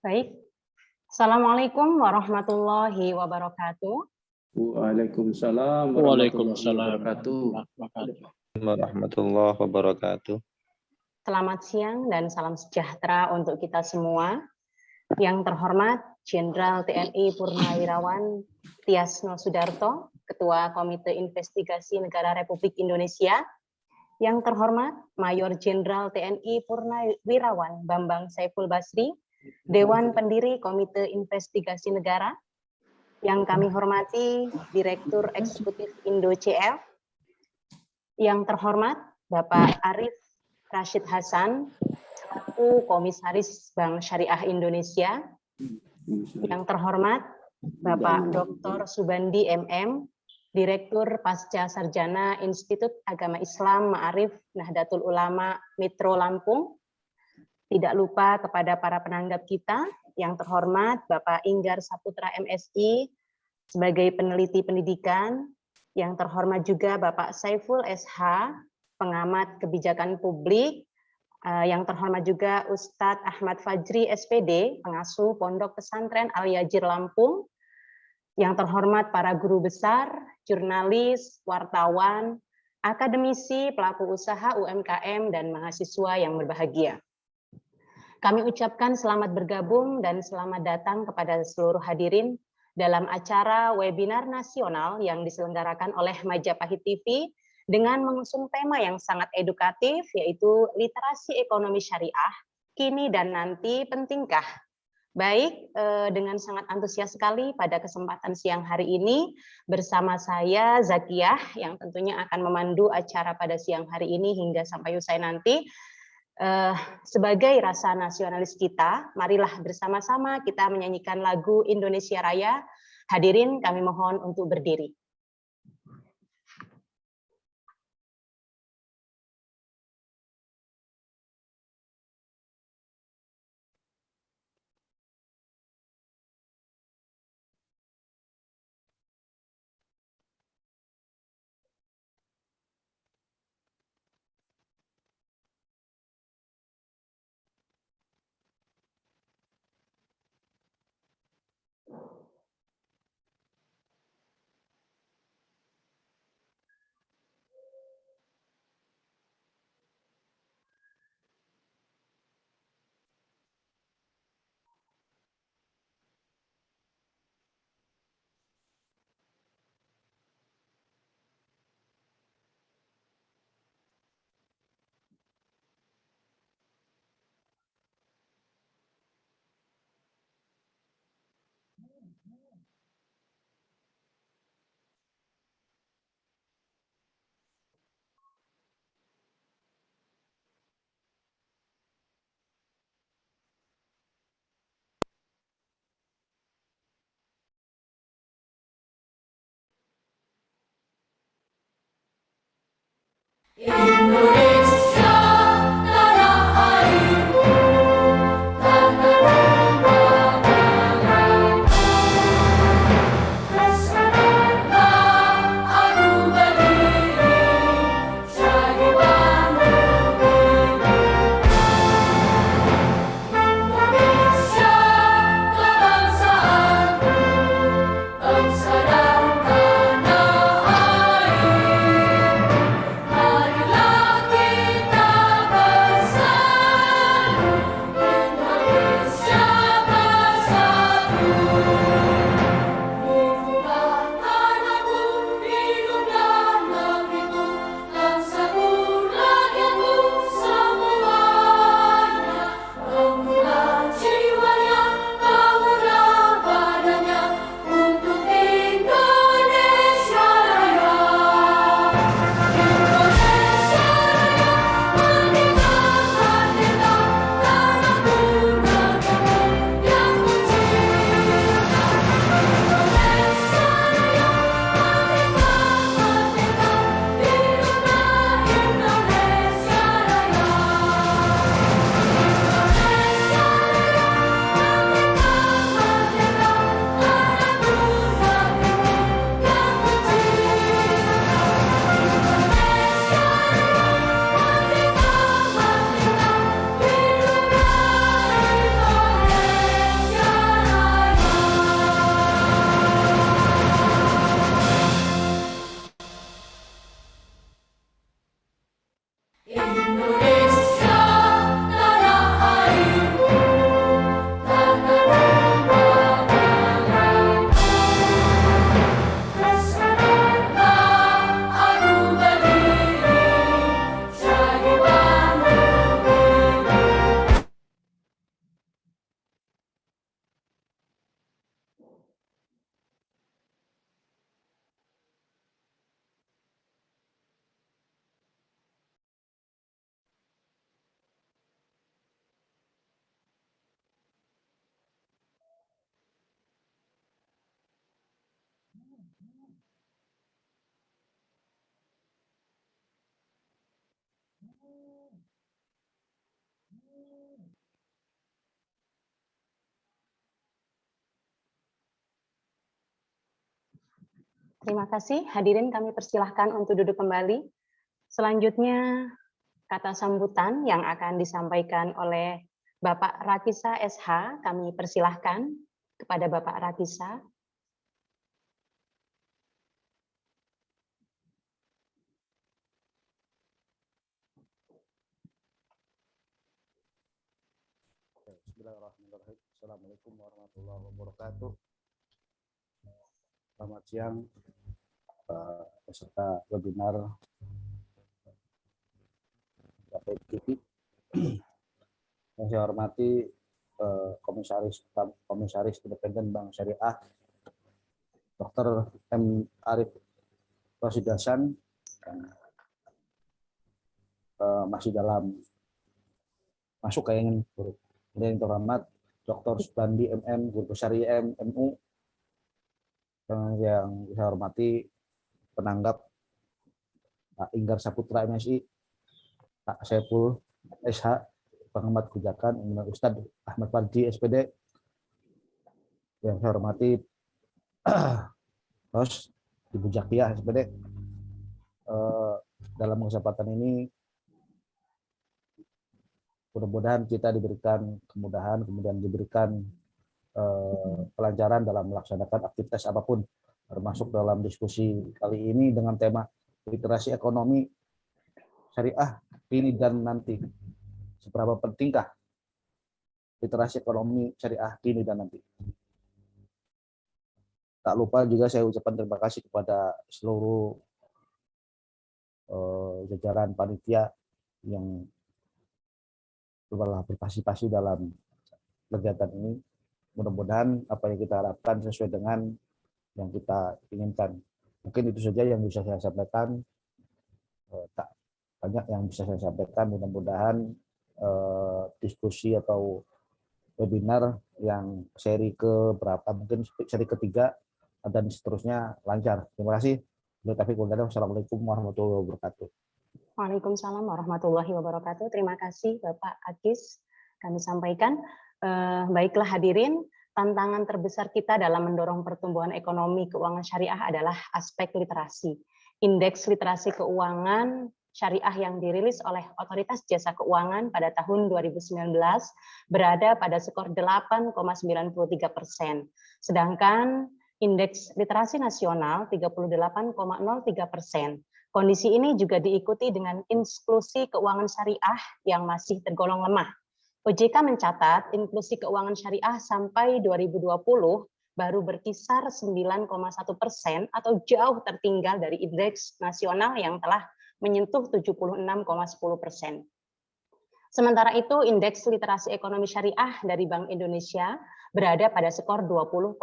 Baik. Assalamualaikum warahmatullahi wabarakatuh. Waalaikumsalam Waalaikumsalam warahmatullahi wabarakatuh. Selamat siang dan salam sejahtera untuk kita semua. Yang terhormat Jenderal TNI Purnawirawan Tyasno Sudarto, Ketua Komite Investigasi Negara Republik Indonesia. Yang terhormat Mayor Jenderal TNI Purnawirawan Bambang Saiful Basri, Dewan Pendiri Komite Investigasi Negara. Yang kami hormati Direktur Eksekutif Indo-CF. Yang terhormat Bapak Arif Rashid Hasan, selaku Komisaris Bank Syariah Indonesia. Yang terhormat Bapak Dr. Subandi MM, Direktur Pasca Sarjana Institut Agama Islam Ma'arif Nahdlatul Ulama Metro Lampung. Tidak lupa kepada para penanggap kita, yang terhormat Bapak Inggar Saputra MSI sebagai peneliti pendidikan, yang terhormat juga Bapak Saiful SH, pengamat kebijakan publik, yang terhormat juga Ustadz Ahmad Fajri SPD, pengasuh Pondok Pesantren Al-Yajir Lampung, yang terhormat para guru besar, jurnalis, wartawan, akademisi, pelaku usaha UMKM, dan mahasiswa yang berbahagia. Kami ucapkan selamat bergabung dan selamat datang kepada seluruh hadirin dalam acara webinar nasional yang diselenggarakan oleh Majapahit TV dengan mengusung tema yang sangat edukatif, yaitu literasi ekonomi syariah, kini dan nanti pentingkah? Baik, dengan sangat antusias sekali pada kesempatan siang hari ini bersama saya Zakiyah yang tentunya akan memandu acara pada siang hari ini hingga sampai usai nanti. Sebagai rasa nasionalis kita, marilah bersama-sama kita menyanyikan lagu Indonesia Raya. Hadirin kami mohon untuk berdiri. Indonesia tanah airku, tanah rumah darahku. Sadarlah aku berdiri, jadi bandung Indonesia kebangsaanku, bangsa dan tanah air. Marilah kita Terima kasih. Hadirin kami persilahkan untuk duduk kembali. Selanjutnya kata sambutan yang akan disampaikan oleh Bapak Rakisa SH, kami persilahkan kepada Bapak Rakisa. Bismillahirrahmanirrahim. Assalamualaikum warahmatullahi wabarakatuh. Selamat siang peserta webinar KPI. Yang saya hormati Komisaris Independen Bank Syariah Dr. M. Arif Rashid Hasan, masih dalam masuk ke yang yang terhormat Dr. Subandi MM, Guru Besar IM MU, yang saya hormati penanggap Pak Inggar Saputra MSI, Pak Saiful SH, pengamat kebijakan Ustadz Ahmad Farji SPD, yang saya hormati Ros Ibu Jakia SPD. Dalam kesempatan ini mudah-mudahan kita diberikan kemudahan, kemudian diberikan pelajaran dalam melaksanakan aktivitas apapun, termasuk dalam diskusi kali ini dengan tema literasi ekonomi syariah kini dan nanti. Seberapa pentingkah literasi ekonomi syariah kini dan nanti? Tak lupa juga saya ucapkan terima kasih kepada seluruh jajaran panitia yang telah berpartisipasi dalam kegiatan ini. Mudah-mudahan apa yang kita harapkan sesuai dengan yang kita inginkan. Mungkin itu saja yang bisa saya sampaikan. Tak banyak yang bisa saya sampaikan. Mudah-mudahan diskusi atau webinar yang seri ke berapa, mungkin seri ketiga dan seterusnya lancar. Terima kasih. Wassalamualaikum warahmatullahi wabarakatuh. Waalaikumsalam warahmatullahi wabarakatuh. Terima kasih Bapak Akis. Kami sampaikan, baiklah hadirin, tantangan terbesar kita dalam mendorong pertumbuhan ekonomi keuangan syariah adalah aspek literasi. Indeks literasi keuangan syariah yang dirilis oleh Otoritas Jasa Keuangan pada tahun 2019 berada pada skor 8,93%. Sedangkan indeks literasi nasional 38,03%. Kondisi ini juga diikuti dengan inklusi keuangan syariah yang masih tergolong lemah. OJK mencatat inklusi keuangan syariah sampai 2020 baru berkisar 9,1% atau jauh tertinggal dari indeks nasional yang telah menyentuh 76,10%. Sementara itu, indeks literasi ekonomi syariah dari Bank Indonesia berada pada skor 20,1%.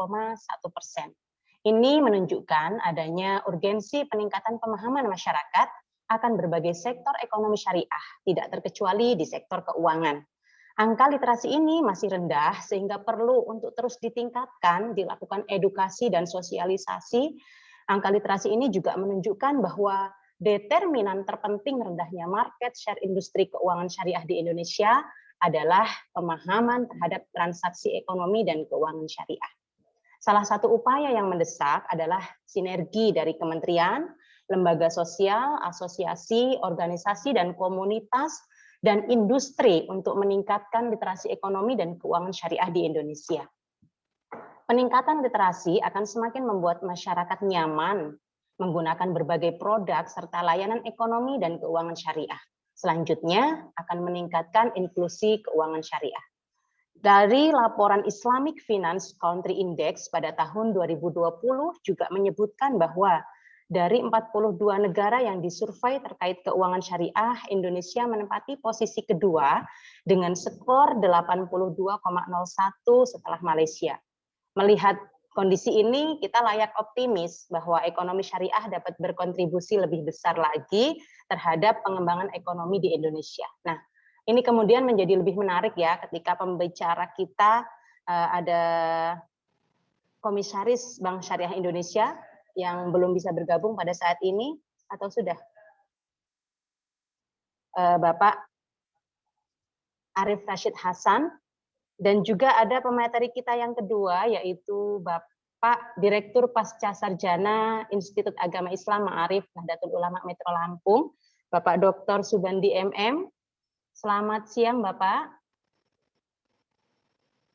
Ini menunjukkan adanya urgensi peningkatan pemahaman masyarakat akan berbagai sektor ekonomi syariah, tidak terkecuali di sektor keuangan. Angka literasi ini masih rendah sehingga perlu untuk terus ditingkatkan, dilakukan edukasi dan sosialisasi. Angka literasi ini juga menunjukkan bahwa determinan terpenting rendahnya market share industri keuangan syariah di Indonesia adalah pemahaman terhadap transaksi ekonomi dan keuangan syariah. Salah satu upaya yang mendesak adalah sinergi dari kementerian, lembaga sosial, asosiasi, organisasi, dan komunitas, dan industri untuk meningkatkan literasi ekonomi dan keuangan syariah di Indonesia. Peningkatan literasi akan semakin membuat masyarakat nyaman menggunakan berbagai produk serta layanan ekonomi dan keuangan syariah. Selanjutnya akan meningkatkan inklusi keuangan syariah. Dari laporan Islamic Finance Country Index pada tahun 2020 juga menyebutkan bahwa dari 42 negara yang disurvei terkait keuangan syariah, Indonesia menempati posisi kedua dengan skor 82,01 setelah Malaysia. Melihat kondisi ini, kita layak optimis bahwa ekonomi syariah dapat berkontribusi lebih besar lagi terhadap pengembangan ekonomi di Indonesia. Nah, ini kemudian menjadi lebih menarik ya ketika pembicara kita ada Komisaris Bank Syariah Indonesia, yang belum bisa bergabung pada saat ini atau sudah? Bapak Arif Rashid Hasan, dan juga ada pemateri kita yang kedua yaitu Bapak Direktur Pasca Sarjana Institut Agama Islam Ma'arif Nahdlatul Ulama Metro Lampung, Bapak Dr. Subandi MM. Selamat siang Bapak.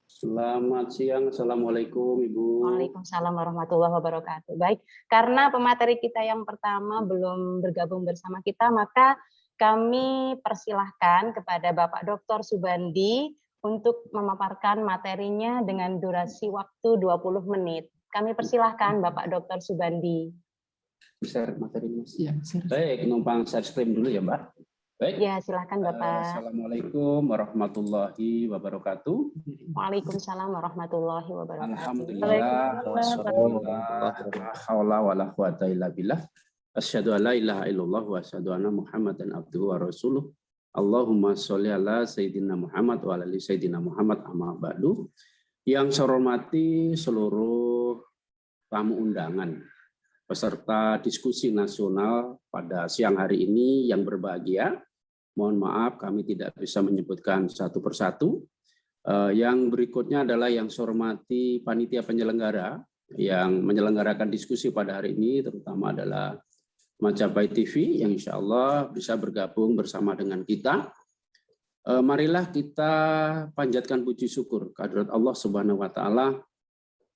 Selamat siang. Assalamualaikum Ibu. Waalaikumsalam warahmatullahi wabarakatuh. Baik, karena pemateri kita yang pertama belum bergabung bersama kita, maka kami persilahkan kepada Bapak Dr. Subandi untuk memaparkan materinya dengan durasi waktu 20 menit. Kami persilahkan Bapak Dr. Subandi. Bisa materi Mas? Ya, baik, numpang share screen dulu ya Mbak. Baik. Ya, silahkan Bapak. Assalamualaikum warahmatullahi wabarakatuh. Waalaikumsalam warahmatullahi wabarakatuh. Alhamdulillah. La haula wala quwata illa billah. Asyhadu an la ilaha illallah wa asyhadu anna Muhammadan abduhu wa rasuluh. Allahumma sholli ala sayyidina Muhammad wa ala ali sayyidina Muhammad amma ba'du. Yang saya hormati seluruh tamu undangan peserta diskusi nasional pada siang hari ini yang berbahagia. Mohon maaf kami tidak bisa menyebutkan satu persatu. Yang berikutnya adalah yang saya hormati panitia penyelenggara yang menyelenggarakan diskusi pada hari ini, terutama adalah Majapahit TV yang insya Allah bisa bergabung bersama dengan kita. Marilah kita panjatkan puji syukur kehadirat Allah Subhanahu wa Ta'ala,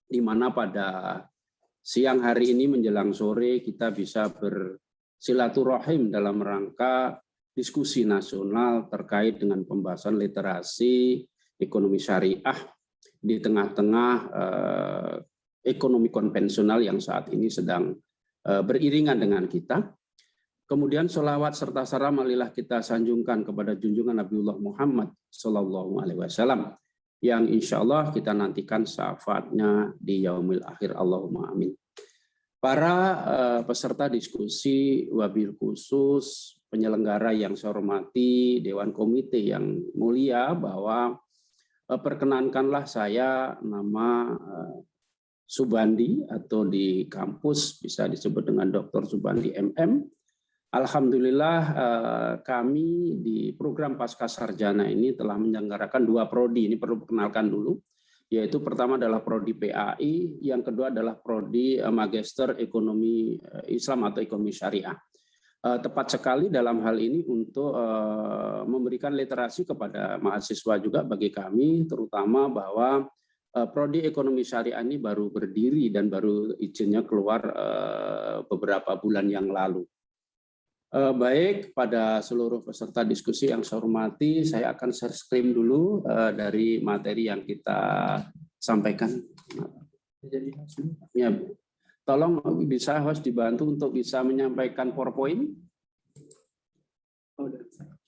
di mana pada siang hari ini menjelang sore kita bisa bersilaturahim dalam rangka diskusi nasional terkait dengan pembahasan literasi ekonomi syariah di tengah-tengah ekonomi konvensional yang saat ini sedang beriringan dengan kita. Kemudian sholawat serta salam marilah kita sanjungkan kepada junjungan Nabiullah Muhammad SAW yang insya Allah kita nantikan syafaatnya di yaumil akhir. Allahumma amin. Para peserta diskusi, wabil khusus penyelenggara yang saya hormati, Dewan Komite yang mulia, bahwa perkenankanlah saya nama Subandi atau di kampus bisa disebut dengan Dr. Subandi MM. Alhamdulillah kami di program Pasca Sarjana ini telah menyelenggarakan 2 prodi. Ini perlu perkenalkan dulu, yaitu pertama adalah prodi PAI, yang kedua adalah prodi Magister Ekonomi Islam atau Ekonomi Syariah. Tepat sekali dalam hal ini untuk memberikan literasi kepada mahasiswa juga bagi kami, terutama bahwa prodi ekonomi syariah ini baru berdiri dan baru izinnya keluar beberapa bulan yang lalu. Baik, pada seluruh peserta diskusi yang saya hormati, saya akan share screen dulu dari materi yang kita sampaikan. Ya, tolong bisa host dibantu untuk bisa menyampaikan PowerPoint.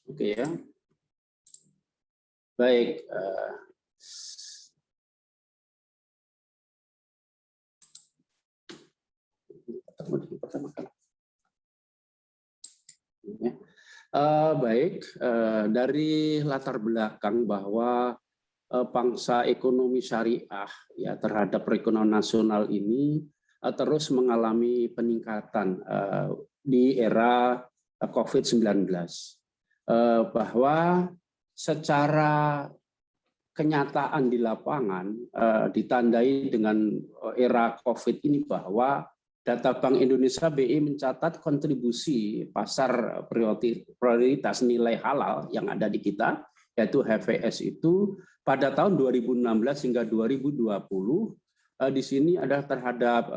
Oke ya. Baik. Baik, dari latar belakang bahwa pangsa ekonomi syariah ya terhadap perekonomian nasional ini terus mengalami peningkatan di era COVID-19, bahwa secara kenyataan di lapangan ditandai dengan era COVID ini, bahwa data Bank Indonesia BI mencatat kontribusi pasar prioritas nilai halal yang ada di kita, yaitu HVS itu pada tahun 2016 hingga 2020 di sini adalah terhadap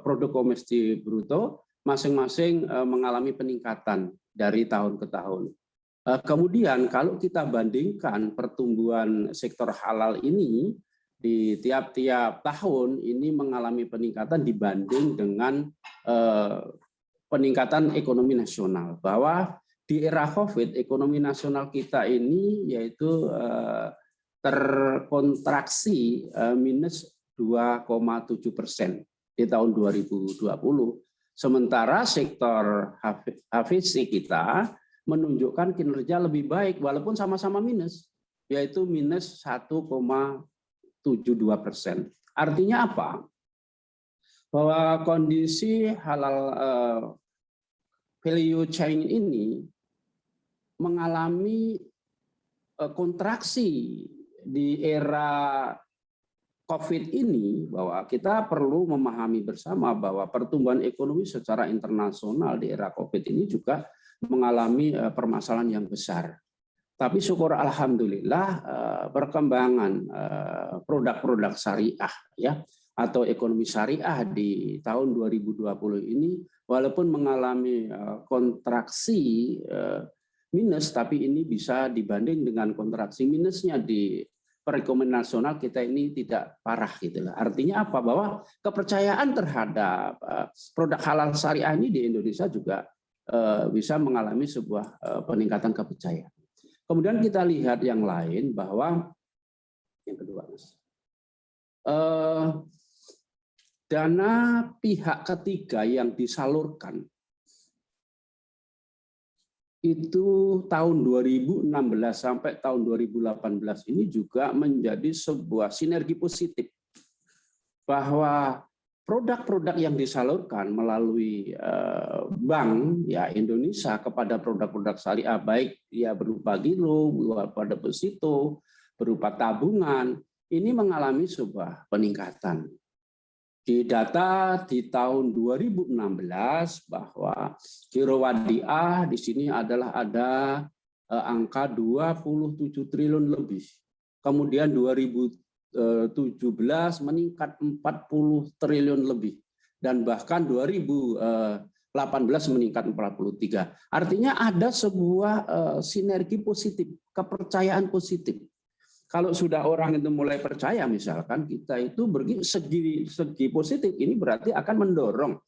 produk domestik bruto masing-masing mengalami peningkatan dari tahun ke tahun. Kemudian kalau kita bandingkan pertumbuhan sektor halal ini di tiap-tiap tahun ini mengalami peningkatan dibanding dengan peningkatan ekonomi nasional, bahwa di era COVID ekonomi nasional kita ini yaitu terkontraksi minus 2,7% di tahun 2020. Sementara sektor HVC kita menunjukkan kinerja lebih baik walaupun sama-sama minus, yaitu minus 1,72%. Artinya apa? bahwa kondisi halal value chain ini mengalami kontraksi di era COVID ini, bahwa kita perlu memahami bersama bahwa pertumbuhan ekonomi secara internasional di era COVID ini juga mengalami permasalahan yang besar. Tapi syukur alhamdulillah perkembangan produk-produk syariah ya atau ekonomi syariah di tahun 2020 ini walaupun mengalami kontraksi minus, tapi ini bisa dibanding dengan kontraksi minusnya di perekonomian nasional kita ini tidak parah gitu lah. Artinya apa? Bahwa kepercayaan terhadap produk halal syariah ini di Indonesia juga bisa mengalami sebuah peningkatan kepercayaan. Kemudian kita lihat yang lain bahwa yang kedua, Mas, dana pihak ketiga yang disalurkan itu tahun 2016 sampai tahun 2018 ini juga menjadi sebuah sinergi positif bahwa produk-produk yang disalurkan melalui bank ya Indonesia kepada produk-produk syariah baik ya berupa giro, berupa deposito, berupa tabungan ini mengalami sebuah peningkatan. Di data di tahun 2016 bahwa giro wadiah di sini adalah ada angka 27 triliun lebih. Kemudian 2017 meningkat 40 triliun lebih dan bahkan 2018 meningkat 43. Artinya ada sebuah sinergi positif, kepercayaan positif. Kalau sudah orang itu mulai percaya, misalkan kita itu segi positif, ini berarti akan mendorong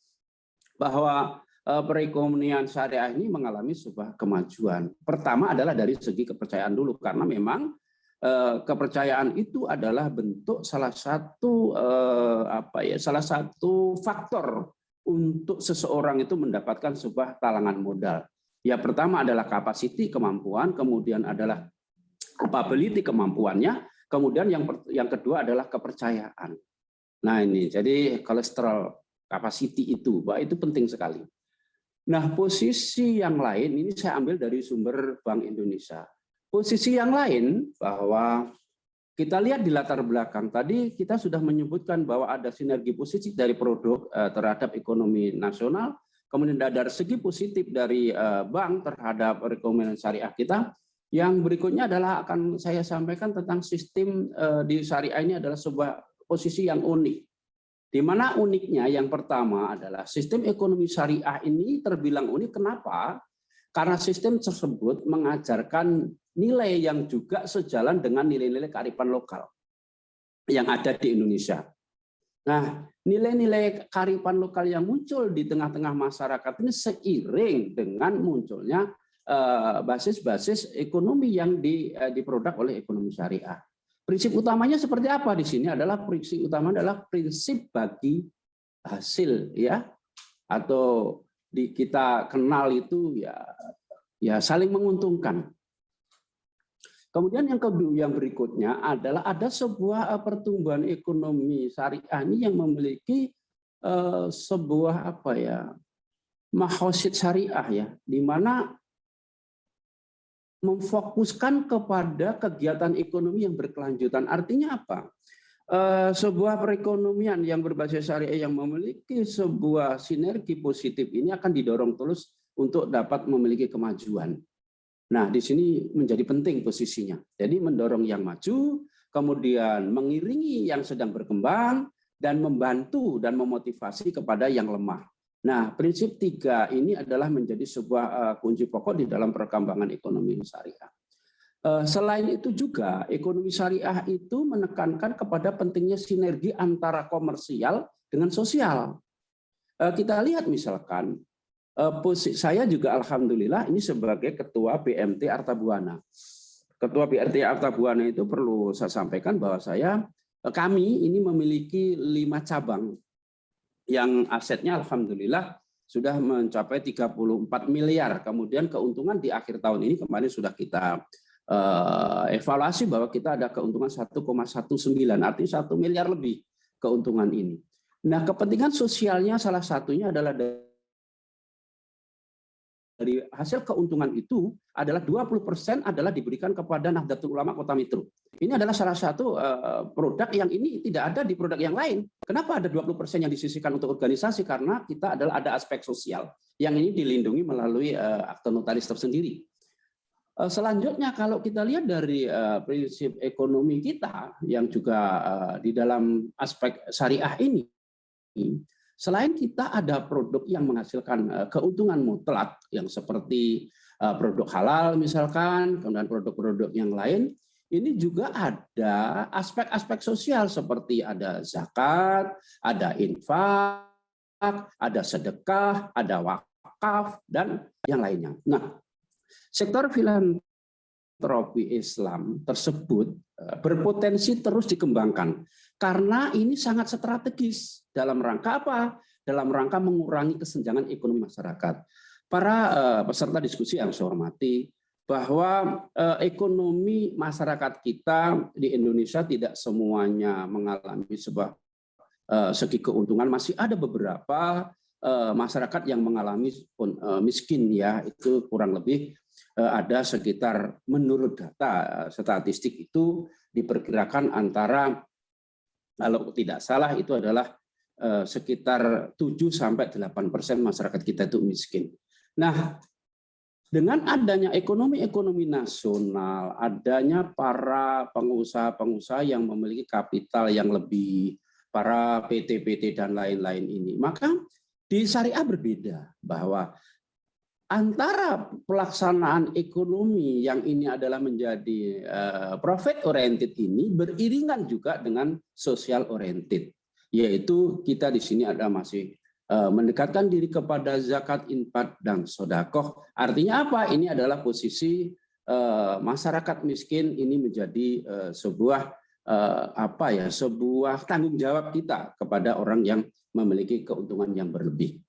bahwa perekonomian syariah ini mengalami sebuah kemajuan. Pertama adalah dari segi kepercayaan dulu, karena memang kepercayaan itu adalah bentuk salah satu faktor untuk seseorang itu mendapatkan sebuah talangan modal. Ya pertama adalah kapasiti, kemampuan, kemudian adalah capability, kemampuannya, kemudian yang kedua adalah kepercayaan. Nah ini jadi kolesterol capacity itu, bahwa itu penting sekali. Nah posisi yang lain ini saya ambil dari sumber Bank Indonesia. Posisi yang lain bahwa kita lihat di latar belakang tadi kita sudah menyebutkan bahwa ada sinergi positif dari produk terhadap ekonomi nasional, kemudian ada segi positif dari bank terhadap perekonomian syariah kita. Yang berikutnya adalah akan saya sampaikan tentang sistem di syariah ini adalah sebuah posisi yang unik. Di mana uniknya yang pertama adalah sistem ekonomi syariah ini terbilang unik. Kenapa? Karena sistem tersebut mengajarkan nilai yang juga sejalan dengan nilai-nilai kearifan lokal yang ada di Indonesia. Nah, nilai-nilai kearifan lokal yang muncul di tengah-tengah masyarakat ini seiring dengan munculnya basis-basis ekonomi yang diproduk oleh ekonomi syariah. Prinsip utamanya seperti apa di sini adalah prinsip utama adalah prinsip bagi hasil ya, atau kita kenal itu ya saling menguntungkan. Kemudian yang kedua, yang berikutnya adalah ada sebuah pertumbuhan ekonomi syariah ini yang memiliki sebuah mahosid syariah ya, di mana memfokuskan kepada kegiatan ekonomi yang berkelanjutan. Artinya apa? Sebuah perekonomian yang berbasis syariah yang memiliki sebuah sinergi positif ini akan didorong terus untuk dapat memiliki kemajuan. Nah, di sini menjadi penting posisinya. Jadi mendorong yang maju, kemudian mengiringi yang sedang berkembang, dan membantu dan memotivasi kepada yang lemah. Nah, prinsip 3 ini adalah menjadi sebuah kunci pokok di dalam perkembangan ekonomi syariah. Selain itu juga, ekonomi syariah itu menekankan kepada pentingnya sinergi antara komersial dengan sosial. Kita lihat misalkan, saya juga alhamdulillah ini sebagai Ketua BMT Arta Buana. Ketua BMT Arta Buana itu perlu saya sampaikan bahwa kami ini memiliki 5 cabang yang asetnya alhamdulillah sudah mencapai 34 miliar. Kemudian keuntungan di akhir tahun ini kemarin sudah kita evaluasi bahwa kita ada keuntungan 1,19, artinya 1 miliar lebih keuntungan ini. Nah, kepentingan sosialnya salah satunya adalah dari hasil keuntungan itu adalah 20% adalah diberikan kepada Nahdlatul Ulama Kota Mitro. Ini adalah salah satu produk yang ini tidak ada di produk yang lain. Kenapa ada 20% yang disisihkan untuk organisasi? Karena kita adalah ada aspek sosial yang ini dilindungi melalui akte notaris tersendiri. Selanjutnya kalau kita lihat dari prinsip ekonomi kita yang juga di dalam aspek syariah ini, selain kita ada produk yang menghasilkan keuntungan mutlak yang seperti produk halal misalkan, kemudian produk-produk yang lain, ini juga ada aspek-aspek sosial seperti ada zakat, ada infak, ada sedekah, ada wakaf, dan yang lainnya. Nah, sektor filantropi Islam tersebut berpotensi terus dikembangkan karena ini sangat strategis dalam rangka apa? Dalam rangka mengurangi kesenjangan ekonomi masyarakat. Para peserta diskusi yang saya hormati, bahwa ekonomi masyarakat kita di Indonesia tidak semuanya mengalami sebuah segi keuntungan, masih ada beberapa masyarakat yang mengalami miskin ya, itu kurang lebih ada sekitar menurut data statistik itu diperkirakan antara kalau tidak salah itu adalah sekitar 7-8% masyarakat kita itu miskin. Nah, dengan adanya ekonomi nasional, adanya para pengusaha-pengusaha yang memiliki kapital yang lebih, para PT-PT dan lain-lain ini, maka di syariah berbeda bahwa antara pelaksanaan ekonomi yang ini adalah menjadi profit oriented ini beriringan juga dengan social oriented, yaitu kita di sini ada masih mendekatkan diri kepada zakat, infak, dan sedekah. Artinya apa? Ini adalah posisi masyarakat miskin ini menjadi sebuah sebuah tanggung jawab kita kepada orang yang memiliki keuntungan yang berlebih.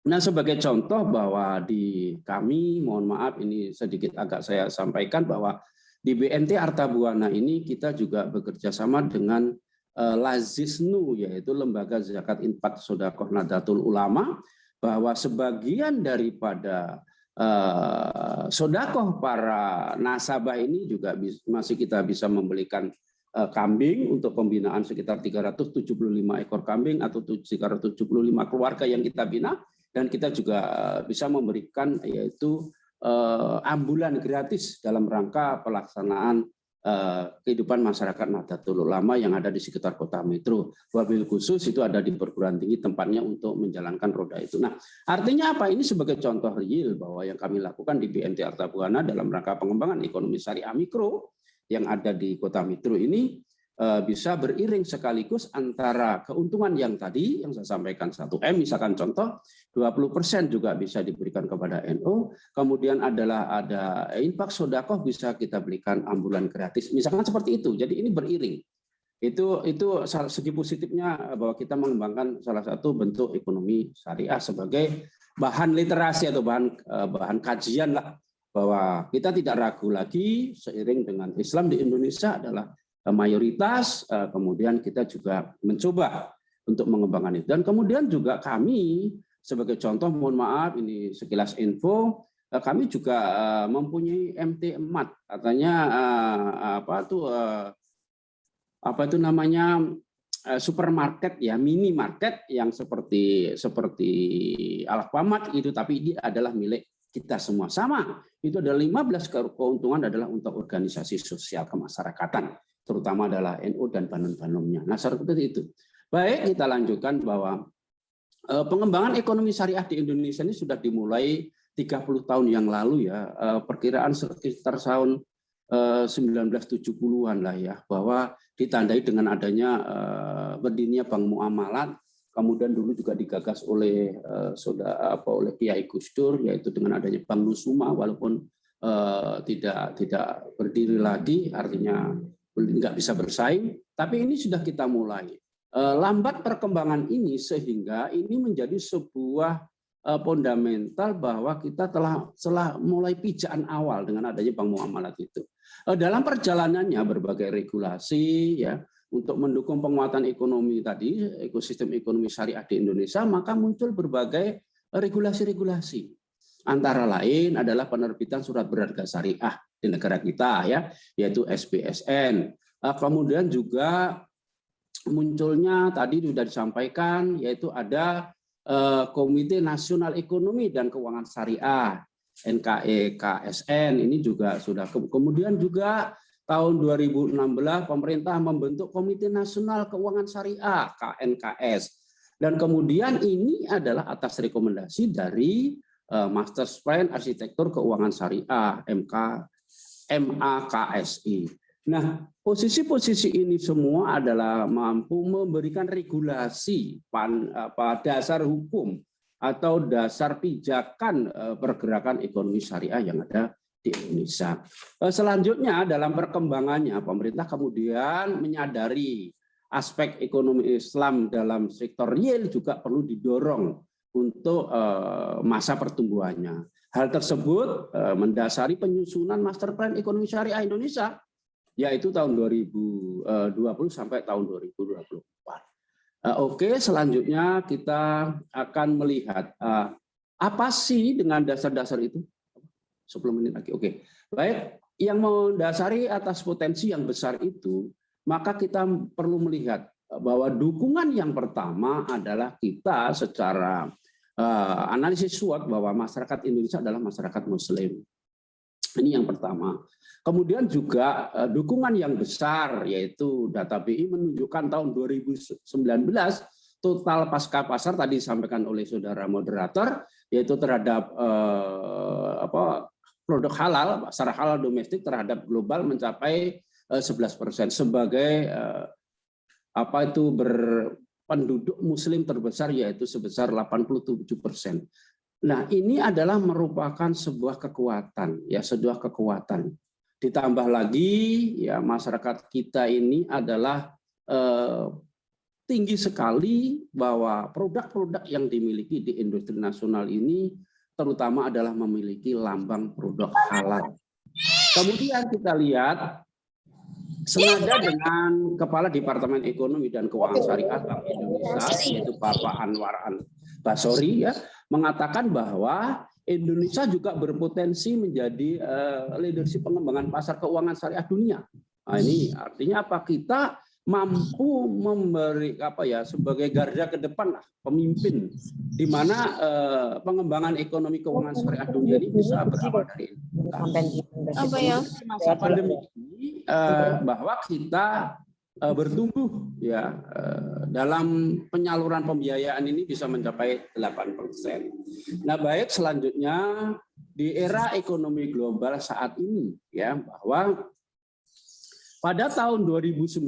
Nah, sebagai contoh bahwa di kami, mohon maaf ini sedikit agak saya sampaikan bahwa di BNT Arta Buana ini kita juga bekerja sama dengan Lazisnu, yaitu Lembaga Zakat Infak Sedekah Nahdlatul Ulama, bahwa sebagian daripada sedekah para nasabah ini juga masih kita bisa membelikan kambing untuk pembinaan sekitar 375 ekor kambing atau 375 keluarga yang kita bina, dan kita juga bisa memberikan yaitu ambulan gratis dalam rangka pelaksanaan kehidupan masyarakat Nahdlatul Ulama yang ada di sekitar Kota Mitro. Wabil khusus itu ada di perguruan tinggi tempatnya untuk menjalankan roda itu. Nah, artinya apa? Ini sebagai contoh real bahwa yang kami lakukan di BNT Arta Buana dalam rangka pengembangan ekonomi syariah mikro yang ada di Kota Mitro ini bisa beriring sekaligus antara keuntungan yang tadi yang saya sampaikan 1M, misalkan contoh 20% juga bisa diberikan kepada NU, kemudian ada infak sedekah bisa kita berikan ambulan gratis, misalkan seperti itu. Jadi ini beriring. Itu segi positifnya bahwa kita mengembangkan salah satu bentuk ekonomi syariah sebagai bahan literasi atau bahan kajian lah, bahwa kita tidak ragu lagi seiring dengan Islam di Indonesia adalah mayoritas, kemudian kita juga mencoba untuk mengembangkan itu. Dan kemudian juga kami sebagai contoh, mohon maaf ini sekilas info, kami juga mempunyai MT Emat, katanya supermarket ya, minimarket yang seperti Alfamart itu, tapi ini adalah milik kita semua sama. Itu ada 15 keuntungan adalah untuk organisasi sosial kemasyarakatan, terutama adalah NU dan banun-banumnya. Nah, seperti itu. Baik, kita lanjutkan bahwa pengembangan ekonomi syariah di Indonesia ini sudah dimulai 30 tahun yang lalu ya, perkiraan sekitar tahun 1970-an lah ya, bahwa ditandai dengan adanya berdirinya Bank Muamalat, kemudian dulu juga digagas oleh oleh Kiai Gus Dur, yaitu dengan adanya Bank Nusuma, walaupun tidak berdiri lagi, artinya nggak bisa bersaing, tapi ini sudah kita mulai. Lambat perkembangan ini sehingga ini menjadi sebuah fundamental bahwa kita telah mulai pijakan awal dengan adanya Bank Muamalat itu. Dalam perjalanannya berbagai regulasi ya, untuk mendukung penguatan ekonomi tadi, ekosistem ekonomi syariah di Indonesia, maka muncul berbagai regulasi-regulasi. Antara lain adalah penerbitan surat berharga syariah di negara kita, ya, yaitu SBSN. Kemudian juga munculnya tadi sudah disampaikan, yaitu ada Komite Nasional Ekonomi dan Keuangan Syariah, NKEKSN, ini juga sudah. Kemudian juga tahun 2016 pemerintah membentuk Komite Nasional Keuangan Syariah, KNKS. Dan kemudian ini adalah atas rekomendasi dari Master Plan Arsitektur Keuangan Syariah, MAKSI. Nah, posisi-posisi ini semua adalah mampu memberikan regulasi dasar hukum atau dasar pijakan pergerakan ekonomi syariah yang ada di Indonesia. Selanjutnya dalam perkembangannya pemerintah kemudian menyadari aspek ekonomi Islam dalam sektor real juga perlu didorong untuk masa pertumbuhannya. Hal tersebut mendasari penyusunan Master Plan Ekonomi Syariah Indonesia, yaitu tahun 2020 sampai tahun 2024. Oke, selanjutnya kita akan melihat apa sih dengan dasar-dasar itu. 10 menit lagi. Oke, baik. Yang mendasari atas potensi yang besar itu, maka kita perlu melihat bahwa dukungan yang pertama adalah kita secara analisis SWOT bahwa masyarakat Indonesia adalah masyarakat Muslim. Ini yang pertama. Kemudian juga dukungan yang besar, yaitu data BI menunjukkan tahun 2019 total pasca pasar tadi disampaikan oleh saudara moderator, yaitu terhadap produk halal, pasar halal domestik terhadap global mencapai 11% sebagai penduduk Muslim terbesar, yaitu sebesar 87%. Nah, ini adalah merupakan sebuah kekuatan, ya, sebuah kekuatan. Ditambah lagi, ya, masyarakat kita ini adalah tinggi sekali bahwa produk-produk yang dimiliki di industri nasional ini terutama adalah memiliki lambang produk halal. Kemudian kita lihat senada dengan Kepala Departemen Ekonomi dan Keuangan Syariah Bank Indonesia, yaitu Bapak Anwar Basori, ya, mengatakan bahwa Indonesia juga berpotensi menjadi leadership pengembangan pasar keuangan syariah dunia. Nah, ini artinya apa? Kita mampu memberi sebagai garda ke depan lah, pemimpin di mana pengembangan ekonomi keuangan syariah dunia ini bisa berawal dari masa pandemi ini, bahwa kita bertumbuh, ya, dalam penyaluran pembiayaan ini bisa mencapai 8%. Nah, baik, selanjutnya di era ekonomi global saat ini, ya, bahwa pada tahun 2019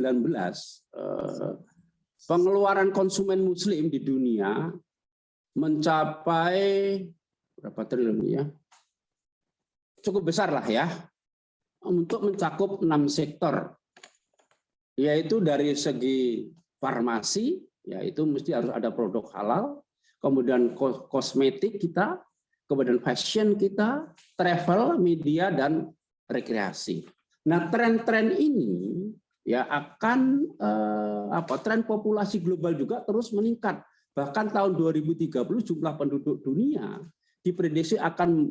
pengeluaran konsumen Muslim di dunia mencapai berapa triliun, ya? Cukup besar lah, ya, untuk mencakup 6 sektor. Yaitu dari segi farmasi, yaitu mesti harus ada produk halal, kemudian kosmetik kita, kemudian fashion kita, travel, media, dan rekreasi. Nah, tren-tren ini, ya, akan tren populasi global juga terus meningkat. Bahkan tahun 2030 jumlah penduduk dunia diprediksi akan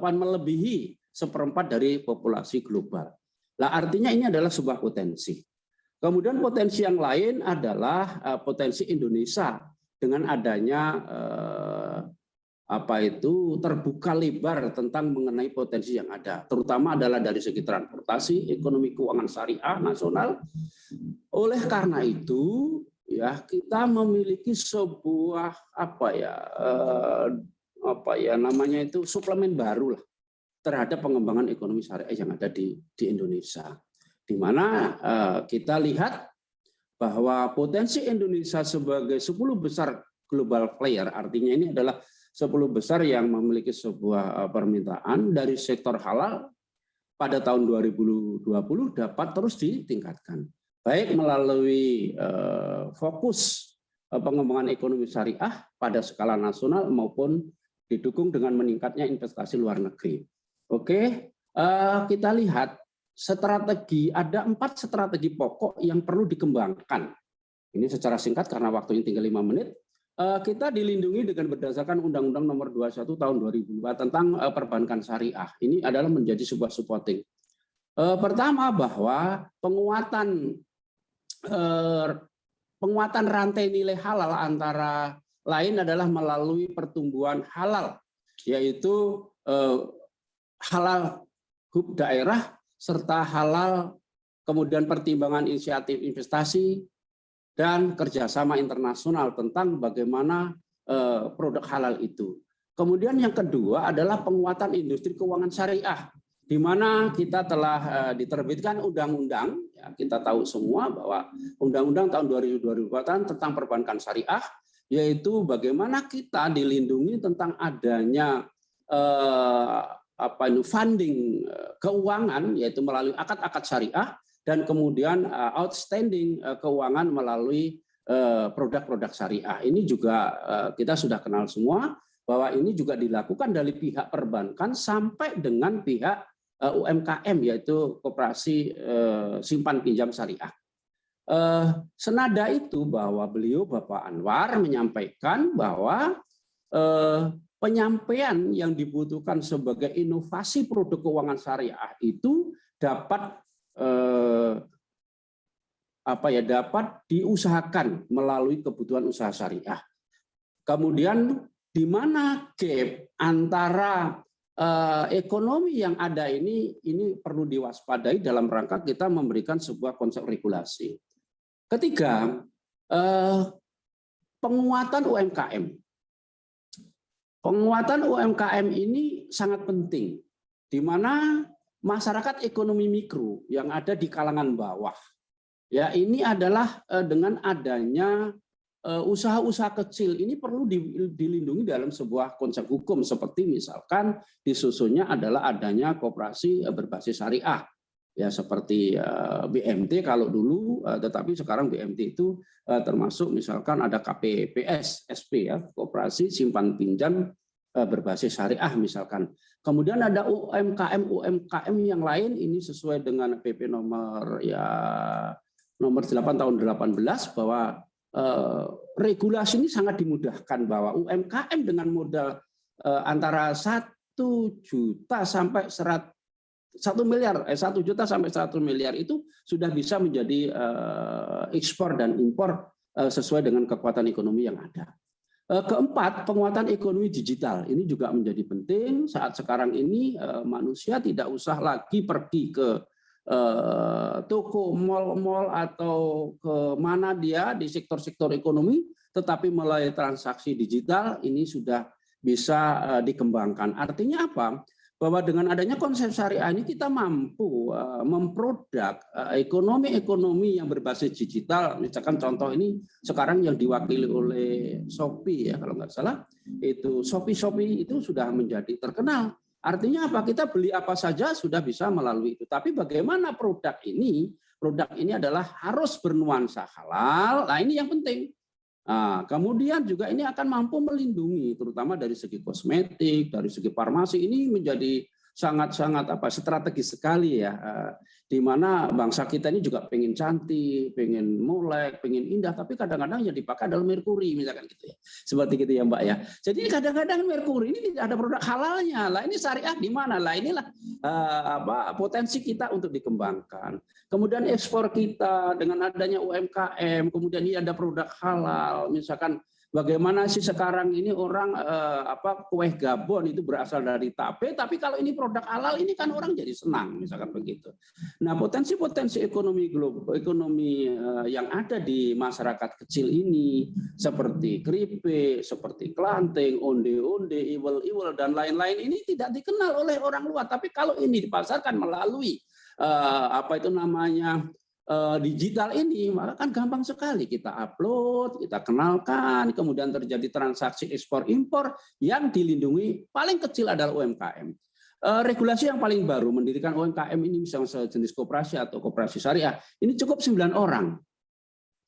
melebihi 1/4 dari populasi global. Nah, artinya ini adalah sebuah potensi. Kemudian potensi yang lain adalah potensi Indonesia dengan adanya terbuka lebar tentang mengenai potensi yang ada, terutama adalah dari segi transportasi, ekonomi keuangan syariah nasional. Oleh karena itu, ya, kita memiliki sebuah suplemen baru lah terhadap pengembangan ekonomi syariah yang ada di Indonesia, di mana kita lihat bahwa potensi Indonesia sebagai 10 besar global player, artinya ini adalah 10 besar yang memiliki sebuah permintaan dari sektor halal pada tahun 2020 dapat terus ditingkatkan, baik melalui fokus pengembangan ekonomi syariah pada skala nasional maupun didukung dengan meningkatnya investasi luar negeri. Oke, kita lihat ada 4 strategi pokok yang perlu dikembangkan. Ini secara singkat karena waktunya tinggal 5 menit. Kita dilindungi dengan berdasarkan Undang-Undang Nomor 21 Tahun 2002 tentang perbankan syariah. Ini adalah menjadi sebuah supporting. Pertama bahwa penguatan rantai nilai halal antara lain adalah melalui pertumbuhan halal, yaitu halal hub daerah serta halal kemudian pertimbangan inisiatif investasi dan kerjasama internasional tentang bagaimana produk halal itu. Kemudian yang kedua adalah penguatan industri keuangan syariah, di mana kita telah diterbitkan undang-undang, ya, kita tahu semua bahwa undang-undang tahun 2024 tentang perbankan syariah, yaitu bagaimana kita dilindungi tentang adanya funding keuangan, yaitu melalui akad-akad syariah, dan kemudian outstanding keuangan melalui produk-produk syariah. Ini juga kita sudah kenal semua bahwa ini juga dilakukan dari pihak perbankan sampai dengan pihak UMKM, yaitu koperasi simpan pinjam syariah. Senada itu bahwa beliau Bapak Anwar menyampaikan bahwa penyampaian yang dibutuhkan sebagai inovasi produk keuangan syariah itu dapat dapat diusahakan melalui kebutuhan usaha syariah. Kemudian di mana gap antara ekonomi yang ada ini perlu diwaspadai dalam rangka kita memberikan sebuah konsep regulasi. Ketiga, penguatan UMKM. Penguatan UMKM ini sangat penting, di mana masyarakat ekonomi mikro yang ada di kalangan bawah, ya ini adalah dengan adanya usaha-usaha kecil ini perlu dilindungi dalam sebuah konsep hukum, seperti misalkan disusunnya adalah adanya koperasi berbasis syariah, ya seperti BMT kalau dulu, tetapi sekarang BMT itu termasuk misalkan ada KPPS SP, ya koperasi simpan pinjam berbasis syariah misalkan. Kemudian ada UMKM yang lain, ini sesuai dengan PP nomor 8 tahun 18 bahwa regulasi ini sangat dimudahkan bahwa UMKM dengan modal antara 1 juta sampai 1 juta sampai 100 miliar itu sudah bisa menjadi ekspor dan impor sesuai dengan kekuatan ekonomi yang ada. Keempat, penguatan ekonomi digital. Ini juga menjadi penting saat sekarang ini manusia tidak usah lagi pergi ke toko, mal-mal atau ke mana dia di sektor-sektor ekonomi, tetapi melalui transaksi digital ini sudah bisa dikembangkan. Artinya apa? Bahwa dengan adanya konsep syariah ini kita mampu memproduk ekonomi yang berbasis digital. Misalkan contoh ini sekarang yang diwakili oleh Shopee, ya kalau nggak salah, itu Shopee itu sudah menjadi terkenal. Artinya apa? Kita beli apa saja sudah bisa melalui itu. Tapi bagaimana produk ini? Produk ini adalah harus bernuansa halal. Nah ini yang penting. Nah, kemudian juga ini akan mampu melindungi, terutama dari segi kosmetik, dari segi farmasi, ini menjadi sangat-sangat strategis sekali ya, di mana bangsa kita ini juga pengen cantik, pengen molek, pengen indah, tapi kadang-kadang yang dipakai adalah merkuri misalkan gitu ya, seperti gitu ya Mbak ya. Jadi kadang-kadang merkuri ini tidak ada produk halalnya, lah ini syariah di mana? Lah inilah potensi kita untuk dikembangkan. Kemudian ekspor kita dengan adanya UMKM, kemudian ini ada produk halal, misalkan bagaimana sih sekarang ini orang kue Gabon itu berasal dari tape, tapi kalau ini produk halal ini kan orang jadi senang, misalkan begitu. Nah, potensi-potensi ekonomi global, ekonomi yang ada di masyarakat kecil ini seperti keripik, seperti kelanting, onde-onde, iwel-iwel dan lain-lain ini tidak dikenal oleh orang luar, tapi kalau ini dipasarkan melalui digital ini, maka kan gampang sekali kita upload, kita kenalkan, kemudian terjadi transaksi ekspor impor yang dilindungi. Paling kecil adalah UMKM. Regulasi yang paling baru mendirikan UMKM ini misalnya sejenis koperasi atau koperasi syariah ini cukup 9 orang.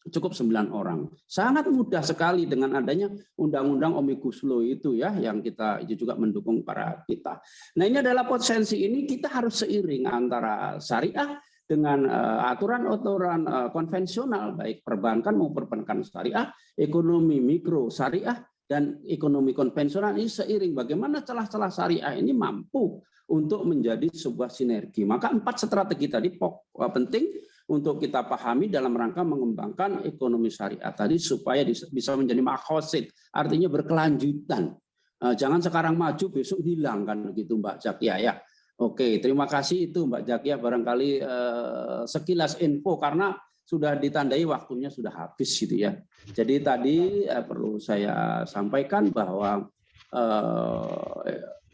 cukup 9 orang. Sangat mudah sekali dengan adanya undang-undang Omnibus Law itu ya, yang kita itu juga mendukung para kita. Nah, ini adalah potensi ini kita harus seiring antara syariah dengan aturan-aturan konvensional baik perbankan maupun perbankan syariah, ekonomi mikro syariah dan ekonomi konvensional ini seiring bagaimana celah-celah syariah ini mampu untuk menjadi sebuah sinergi. Maka 4 strategi tadi penting untuk kita pahami dalam rangka mengembangkan ekonomi syariah tadi supaya bisa menjadi makhosid, artinya berkelanjutan. Jangan sekarang maju besok hilang kan gitu Mbak Zakia ya. Oke, terima kasih itu Mbak Zakia, barangkali sekilas info karena sudah ditandai waktunya sudah habis gitu ya. Jadi tadi perlu saya sampaikan bahwa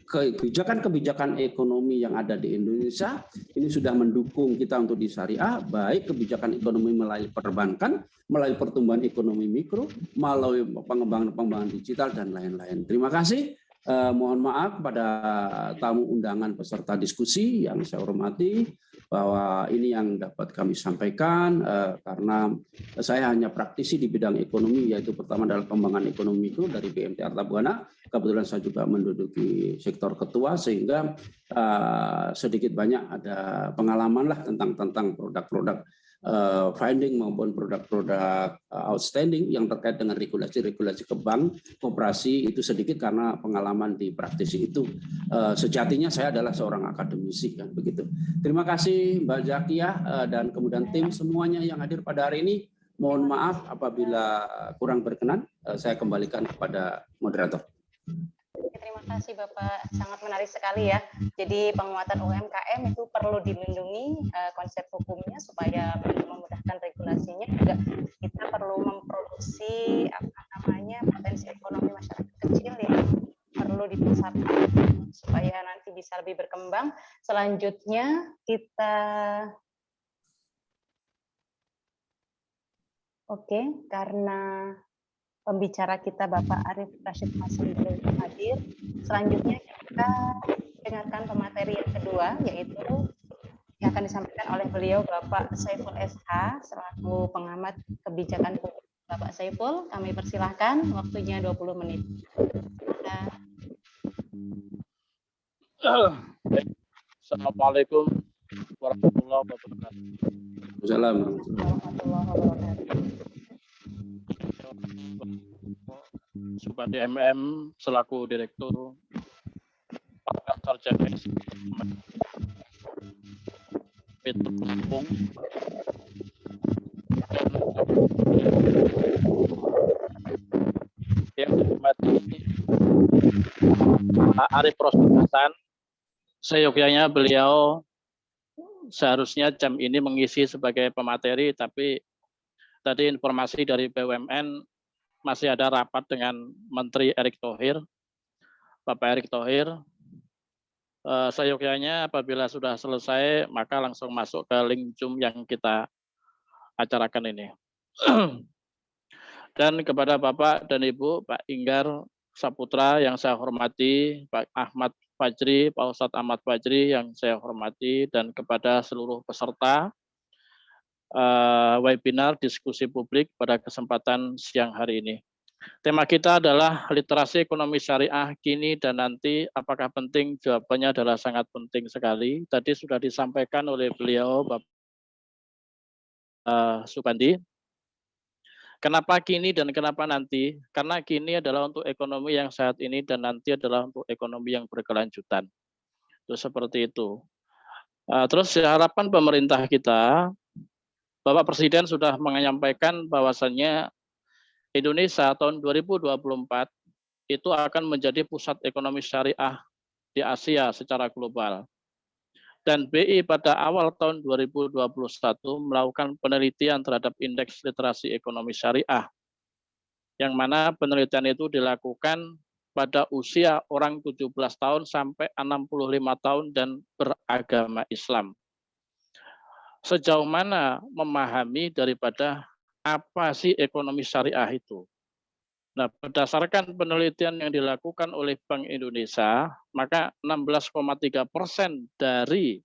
kebijakan-kebijakan ekonomi yang ada di Indonesia ini sudah mendukung kita untuk di syariah, baik kebijakan ekonomi melalui perbankan, melalui pertumbuhan ekonomi mikro, melalui pengembangan digital dan lain-lain. Terima kasih. Mohon maaf pada tamu undangan peserta diskusi yang saya hormati, bahwa ini yang dapat kami sampaikan karena saya hanya praktisi di bidang ekonomi, yaitu pertama adalah pengembangan ekonomi mikro dari BMT Arta Buana. Kebetulan saya juga menduduki sektor ketua sehingga sedikit banyak ada pengalaman lah tentang produk-produk finding maupun produk-produk outstanding yang terkait dengan regulasi-regulasi ke bank, koperasi itu sedikit karena pengalaman di praktisi itu. Sejatinya saya adalah seorang akademisi kan begitu. Terima kasih Mbak Zakia dan kemudian tim semuanya yang hadir pada hari ini. Mohon maaf apabila kurang berkenan, saya kembalikan kepada moderator. Terima kasih Bapak, sangat menarik sekali ya. Jadi penguatan UMKM itu perlu dilindungi konsep hukumnya supaya memudahkan regulasinya. Juga kita perlu memproduksi potensi ekonomi masyarakat kecil yang perlu dipusatkan supaya nanti bisa lebih berkembang. Selanjutnya kita karena pembicara kita Bapak Arief Rashid Hasan belum hadir. Selanjutnya kita dengarkan pemateri yang kedua, yaitu yang akan disampaikan oleh beliau Bapak Saiful SH selaku pengamat kebijakan publik. Bapak Saiful, kami persilahkan, waktunya 20 menit. Assalamualaikum warahmatullahi wabarakatuh. Assalamualaikum warahmatullahi wabarakatuh. Subandi MM selaku Direktur Pakar Sarjana Petro Lampung yang dihormati Pak Arief Rashid Hasan, seyogyanya beliau seharusnya jam ini mengisi sebagai pemateri, tapi tadi informasi dari BUMN masih ada rapat dengan Menteri Erick Thohir, Bapak Erick Thohir. Seyogyanya apabila sudah selesai, maka langsung masuk ke link Zoom yang kita acarakan ini. Dan kepada Bapak dan Ibu, Pak Inggar Saputra yang saya hormati, Pak Ahmad Fajri, Pak Ustadz Ahmad Fajri yang saya hormati, dan kepada seluruh peserta webinar diskusi publik pada kesempatan siang hari ini. Tema kita adalah literasi ekonomi syariah kini dan nanti, apakah penting? Jawabannya adalah sangat penting sekali. Tadi sudah disampaikan oleh beliau Bapak Subandi. Kenapa kini dan kenapa nanti? Karena kini adalah untuk ekonomi yang saat ini dan nanti adalah untuk ekonomi yang berkelanjutan. Itu seperti itu. Terus harapan pemerintah kita, Bapak Presiden sudah menyampaikan bahwasannya Indonesia tahun 2024 itu akan menjadi pusat ekonomi syariah di Asia secara global. Dan BI pada awal tahun 2021 melakukan penelitian terhadap indeks literasi ekonomi syariah, yang mana penelitian itu dilakukan pada usia orang 17 tahun sampai 65 tahun dan beragama Islam. Sejauh mana memahami daripada apa sih ekonomi syariah itu. Nah, berdasarkan penelitian yang dilakukan oleh Bank Indonesia, maka 16,3% dari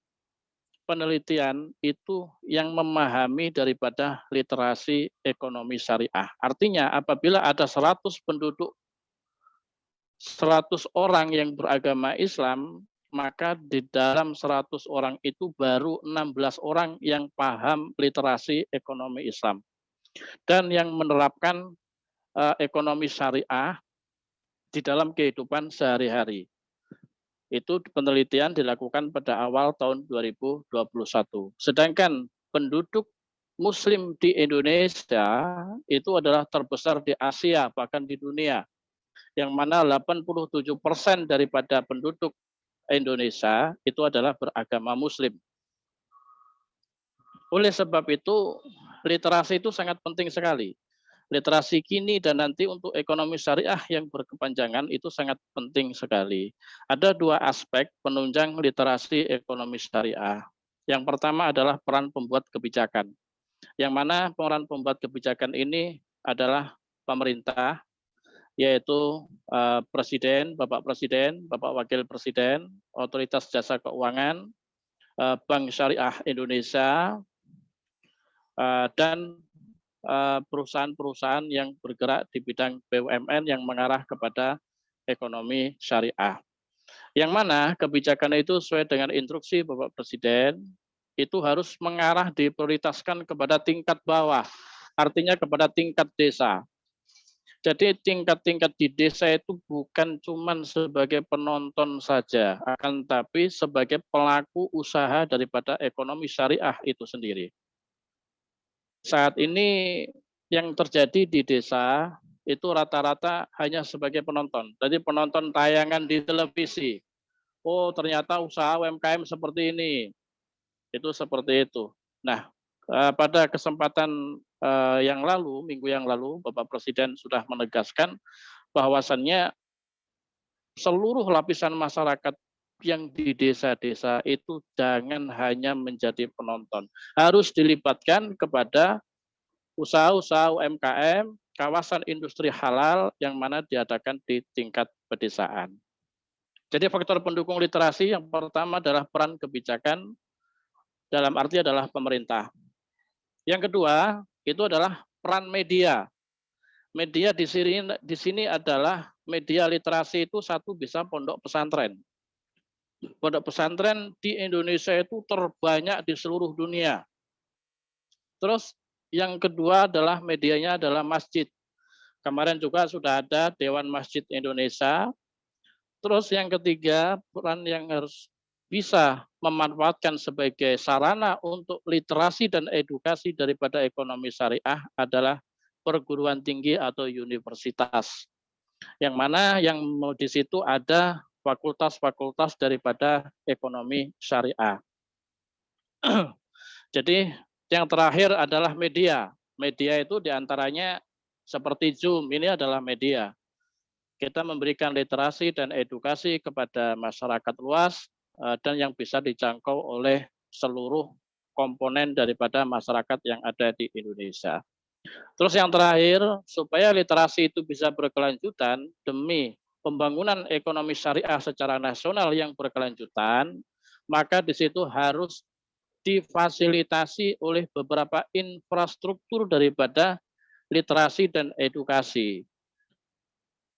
penelitian itu yang memahami daripada literasi ekonomi syariah. Artinya apabila ada 100 penduduk, 100 orang yang beragama Islam, maka di dalam 100 orang itu baru 16 orang yang paham literasi ekonomi Islam dan yang menerapkan ekonomi syariah di dalam kehidupan sehari-hari. Itu penelitian dilakukan pada awal tahun 2021. Sedangkan penduduk Muslim di Indonesia itu adalah terbesar di Asia, bahkan di dunia. Yang mana 87% daripada penduduk Indonesia itu adalah beragama Muslim. Oleh sebab itu, literasi itu sangat penting sekali. Literasi kini dan nanti untuk ekonomi syariah yang berkepanjangan itu sangat penting sekali. Ada dua aspek penunjang literasi ekonomi syariah. Yang pertama adalah peran pembuat kebijakan. Yang mana peran pembuat kebijakan ini adalah pemerintah, yaitu Presiden, Bapak Wakil Presiden, Otoritas Jasa Keuangan, Bank Syariah Indonesia, dan perusahaan-perusahaan yang bergerak di bidang BUMN yang mengarah kepada ekonomi syariah. Yang mana kebijakan itu sesuai dengan instruksi Bapak Presiden, itu harus mengarah diprioritaskan kepada tingkat bawah, artinya kepada tingkat desa. Jadi tingkat-tingkat di desa itu bukan cuma sebagai penonton saja, akan tapi sebagai pelaku usaha daripada ekonomi syariah itu sendiri. Saat ini yang terjadi di desa itu rata-rata hanya sebagai penonton. Jadi penonton tayangan di televisi. Oh, ternyata usaha UMKM seperti ini. Itu seperti itu. Nah, pada kesempatan minggu yang lalu, Bapak Presiden sudah menegaskan bahwasannya seluruh lapisan masyarakat yang di desa-desa itu jangan hanya menjadi penonton. Harus dilibatkan kepada usaha-usaha UMKM, kawasan industri halal yang mana diadakan di tingkat pedesaan. Jadi faktor pendukung literasi yang pertama adalah peran kebijakan, dalam arti adalah pemerintah. Yang kedua, itu adalah peran media. Media di sini adalah media literasi itu satu bisa pondok pesantren. Pondok pesantren di Indonesia itu terbanyak di seluruh dunia. Terus yang kedua adalah medianya adalah masjid. Kemarin juga sudah ada Dewan Masjid Indonesia. Terus yang ketiga, peran yang harus bisa memanfaatkan sebagai sarana untuk literasi dan edukasi daripada ekonomi syariah adalah perguruan tinggi atau universitas. Yang mana yang di situ ada fakultas-fakultas daripada ekonomi syariah. Jadi yang terakhir adalah media. Media itu diantaranya seperti Zoom, ini adalah media. Kita memberikan literasi dan edukasi kepada masyarakat luas dan yang bisa dijangkau oleh seluruh komponen daripada masyarakat yang ada di Indonesia. Terus yang terakhir, supaya literasi itu bisa berkelanjutan demi pembangunan ekonomi syariah secara nasional yang berkelanjutan, maka di situ harus difasilitasi oleh beberapa infrastruktur daripada literasi dan edukasi.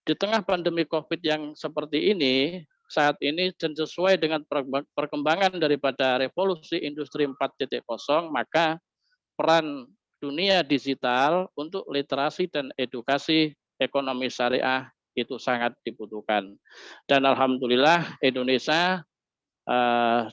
Di tengah pandemi COVID yang seperti ini, saat ini dan sesuai dengan perkembangan daripada revolusi industri 4.0, maka peran dunia digital untuk literasi dan edukasi ekonomi syariah itu sangat dibutuhkan. Dan alhamdulillah Indonesia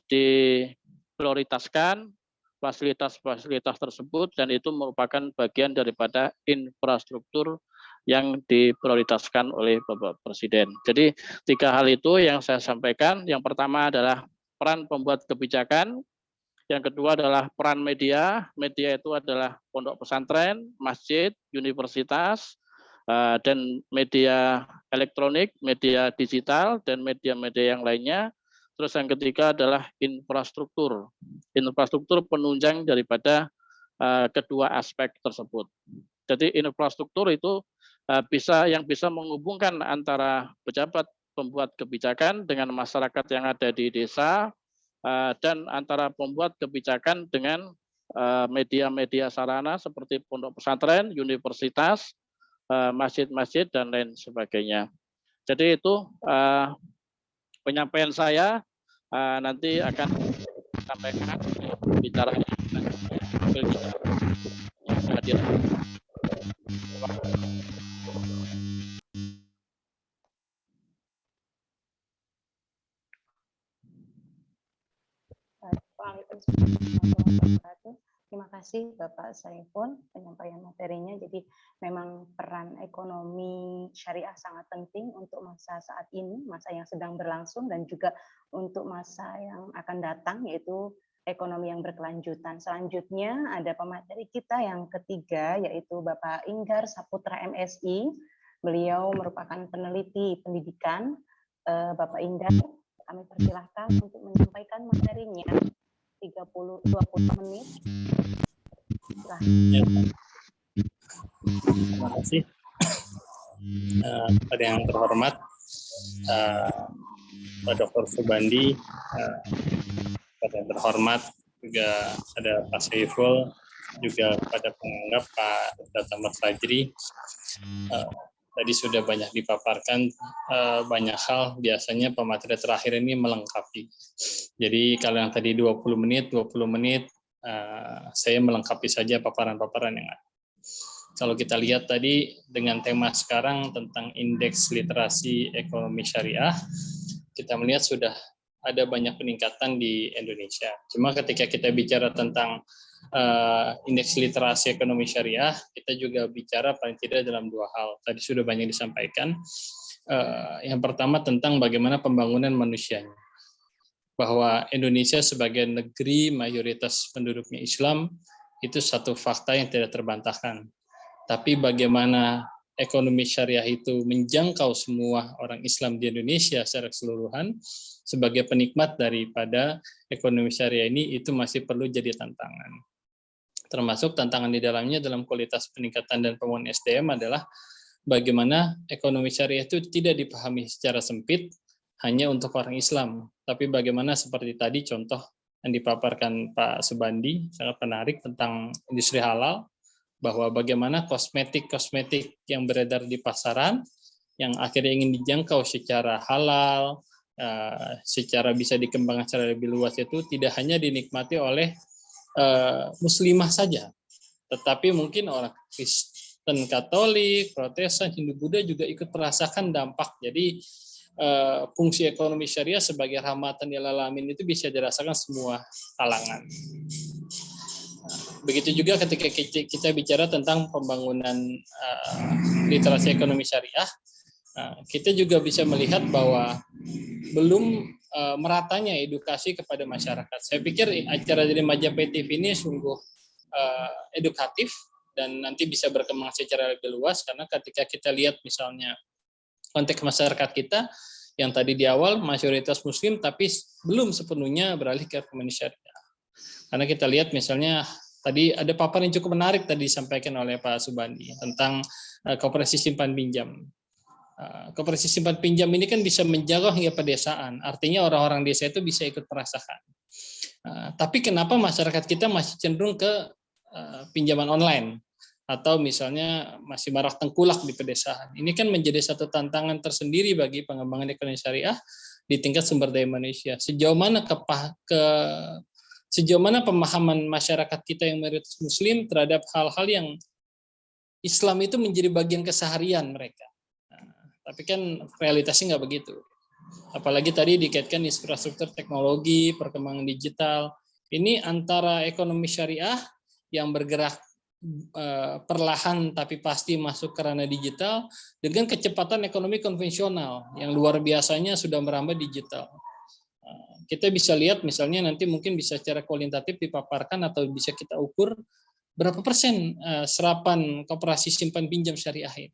diprioritaskan fasilitas-fasilitas tersebut dan itu merupakan bagian daripada infrastruktur yang diprioritaskan oleh Bapak Presiden. Jadi 3 hal itu yang saya sampaikan. Yang pertama adalah peran pembuat kebijakan. Yang kedua adalah peran media. Media itu adalah pondok pesantren, masjid, universitas, dan media elektronik, media digital, dan media-media yang lainnya. Terus yang ketiga adalah infrastruktur. Infrastruktur penunjang daripada kedua aspek tersebut. Jadi infrastruktur itu bisa menghubungkan antara pejabat pembuat kebijakan dengan masyarakat yang ada di desa, dan antara pembuat kebijakan dengan media-media sarana seperti pondok pesantren, universitas, masjid-masjid, dan lain sebagainya. Jadi itu penyampaian saya, nanti akan disampaikan bicara hadir. Waalaikumsalam warahmatullahi wabarakatuh. Terima kasih Bapak Saiful penyampaian materinya. Jadi memang peran ekonomi syariah sangat penting untuk masa saat ini, masa yang sedang berlangsung, dan juga untuk masa yang akan datang, yaitu ekonomi yang berkelanjutan. Selanjutnya ada pemateri kita yang ketiga, yaitu Bapak Inggar Saputra MSI. Beliau merupakan peneliti pendidikan. Bapak Inggar, kami persilahkan untuk menyampaikan materinya 20 menit. Ya. Terima kasih kepada yang terhormat Pak Dr. Subandi, kepada yang terhormat juga ada Pak Saiful, juga pada penganggap Pak Dr. Ahmad Fajri. Tadi sudah banyak dipaparkan banyak hal, biasanya pemateri terakhir ini melengkapi. Jadi kalau yang tadi 20 menit, saya melengkapi saja paparan-paparan yang ada. Kalau kita lihat tadi dengan tema sekarang tentang indeks literasi ekonomi syariah, kita melihat sudah ada banyak peningkatan di Indonesia. Cuma ketika kita bicara tentang indeks literasi ekonomi syariah, kita juga bicara paling tidak dalam dua hal. Tadi sudah banyak disampaikan. Yang pertama tentang bagaimana pembangunan manusianya. Bahwa Indonesia sebagai negeri mayoritas penduduknya Islam, itu satu fakta yang tidak terbantahkan. Tapi bagaimana ekonomi syariah itu menjangkau semua orang Islam di Indonesia secara keseluruhan, sebagai penikmat daripada ekonomi syariah ini, itu masih perlu jadi tantangan. Termasuk tantangan di dalamnya dalam kualitas peningkatan dan pembangunan SDM adalah bagaimana ekonomi syariah itu tidak dipahami secara sempit hanya untuk orang Islam, tapi bagaimana seperti tadi contoh yang dipaparkan Pak Subandi sangat menarik tentang industri halal, bahwa bagaimana kosmetik yang beredar di pasaran yang akhirnya ingin dijangkau secara halal, secara bisa dikembangkan secara lebih luas, itu tidak hanya dinikmati oleh muslimah saja, tetapi mungkin orang Kristen, Katolik, Protestan, Hindu, Buddha juga ikut merasakan dampak. Jadi fungsi ekonomi syariah sebagai rahmatan lil alamin itu bisa dirasakan semua kalangan. Begitu juga ketika kita bicara tentang pembangunan literasi ekonomi syariah, kita juga bisa melihat bahwa belum meratanya edukasi kepada masyarakat. Saya pikir acara dari Majapahit TV ini sungguh edukatif dan nanti bisa berkembang secara lebih luas, karena ketika kita lihat misalnya konteks masyarakat kita yang tadi di awal mayoritas muslim tapi belum sepenuhnya beralih ke ekonomi syariah. Karena kita lihat misalnya tadi ada paparan yang cukup menarik tadi disampaikan oleh Pak Subandi tentang koperasi simpan pinjam. Koperasi simpan pinjam ini kan bisa menjangkau hingga pedesaan, artinya orang-orang desa itu bisa ikut merasakan. Tapi kenapa masyarakat kita masih cenderung ke pinjaman online atau misalnya masih marak tengkulak di pedesaan? Ini kan menjadi satu tantangan tersendiri bagi pengembangan ekonomi syariah di tingkat sumber daya manusia. Sejauh mana pemahaman masyarakat kita yang mayoritas muslim terhadap hal-hal yang Islam itu menjadi bagian keseharian mereka. Tapi kan realitasnya nggak begitu. Apalagi tadi dikaitkan infrastruktur teknologi, perkembangan digital. Ini antara ekonomi syariah yang bergerak perlahan tapi pasti masuk ke ranah digital dengan kecepatan ekonomi konvensional yang luar biasanya sudah merambah digital. Kita bisa lihat misalnya nanti mungkin bisa secara kualitatif dipaparkan atau bisa kita ukur berapa persen serapan koperasi simpan pinjam syariah ini.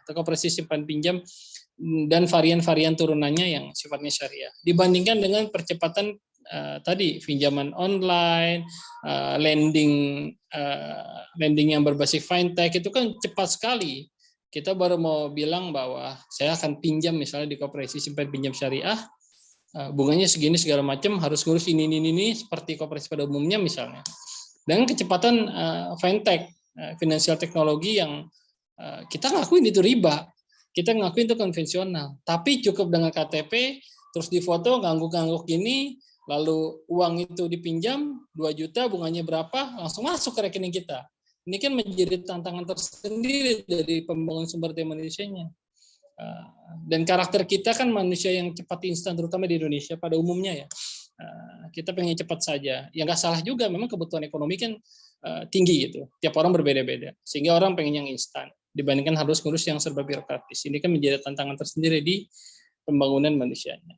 Koperasi simpan pinjam dan varian-varian turunannya yang sifatnya syariah dibandingkan dengan percepatan tadi pinjaman online, lending yang berbasis fintech itu kan cepat sekali. Kita baru mau bilang bahwa saya akan pinjam misalnya di koperasi simpan pinjam syariah, bunganya segini segala macam, harus ngurus ini seperti koperasi pada umumnya misalnya. Dengan kecepatan fintech, finansial teknologi yang kita ngakuin itu riba, kita ngakuin itu konvensional, tapi cukup dengan KTP, terus difoto ngangguk-ngangguk gini, lalu uang itu dipinjam 2 juta, bunganya berapa, langsung masuk ke rekening kita. Ini kan menjadi tantangan tersendiri dari pembangunan sumber daya manusianya. Dan karakter kita kan manusia yang cepat instan, terutama di Indonesia pada umumnya ya. Kita pengen cepat saja. Ya nggak salah juga, memang kebutuhan ekonomi kan tinggi gitu. Tiap orang berbeda-beda. Sehingga orang pengen yang instan dibandingkan harus ngurus yang serba birokratis. Ini kan menjadi tantangan tersendiri di pembangunan manusianya.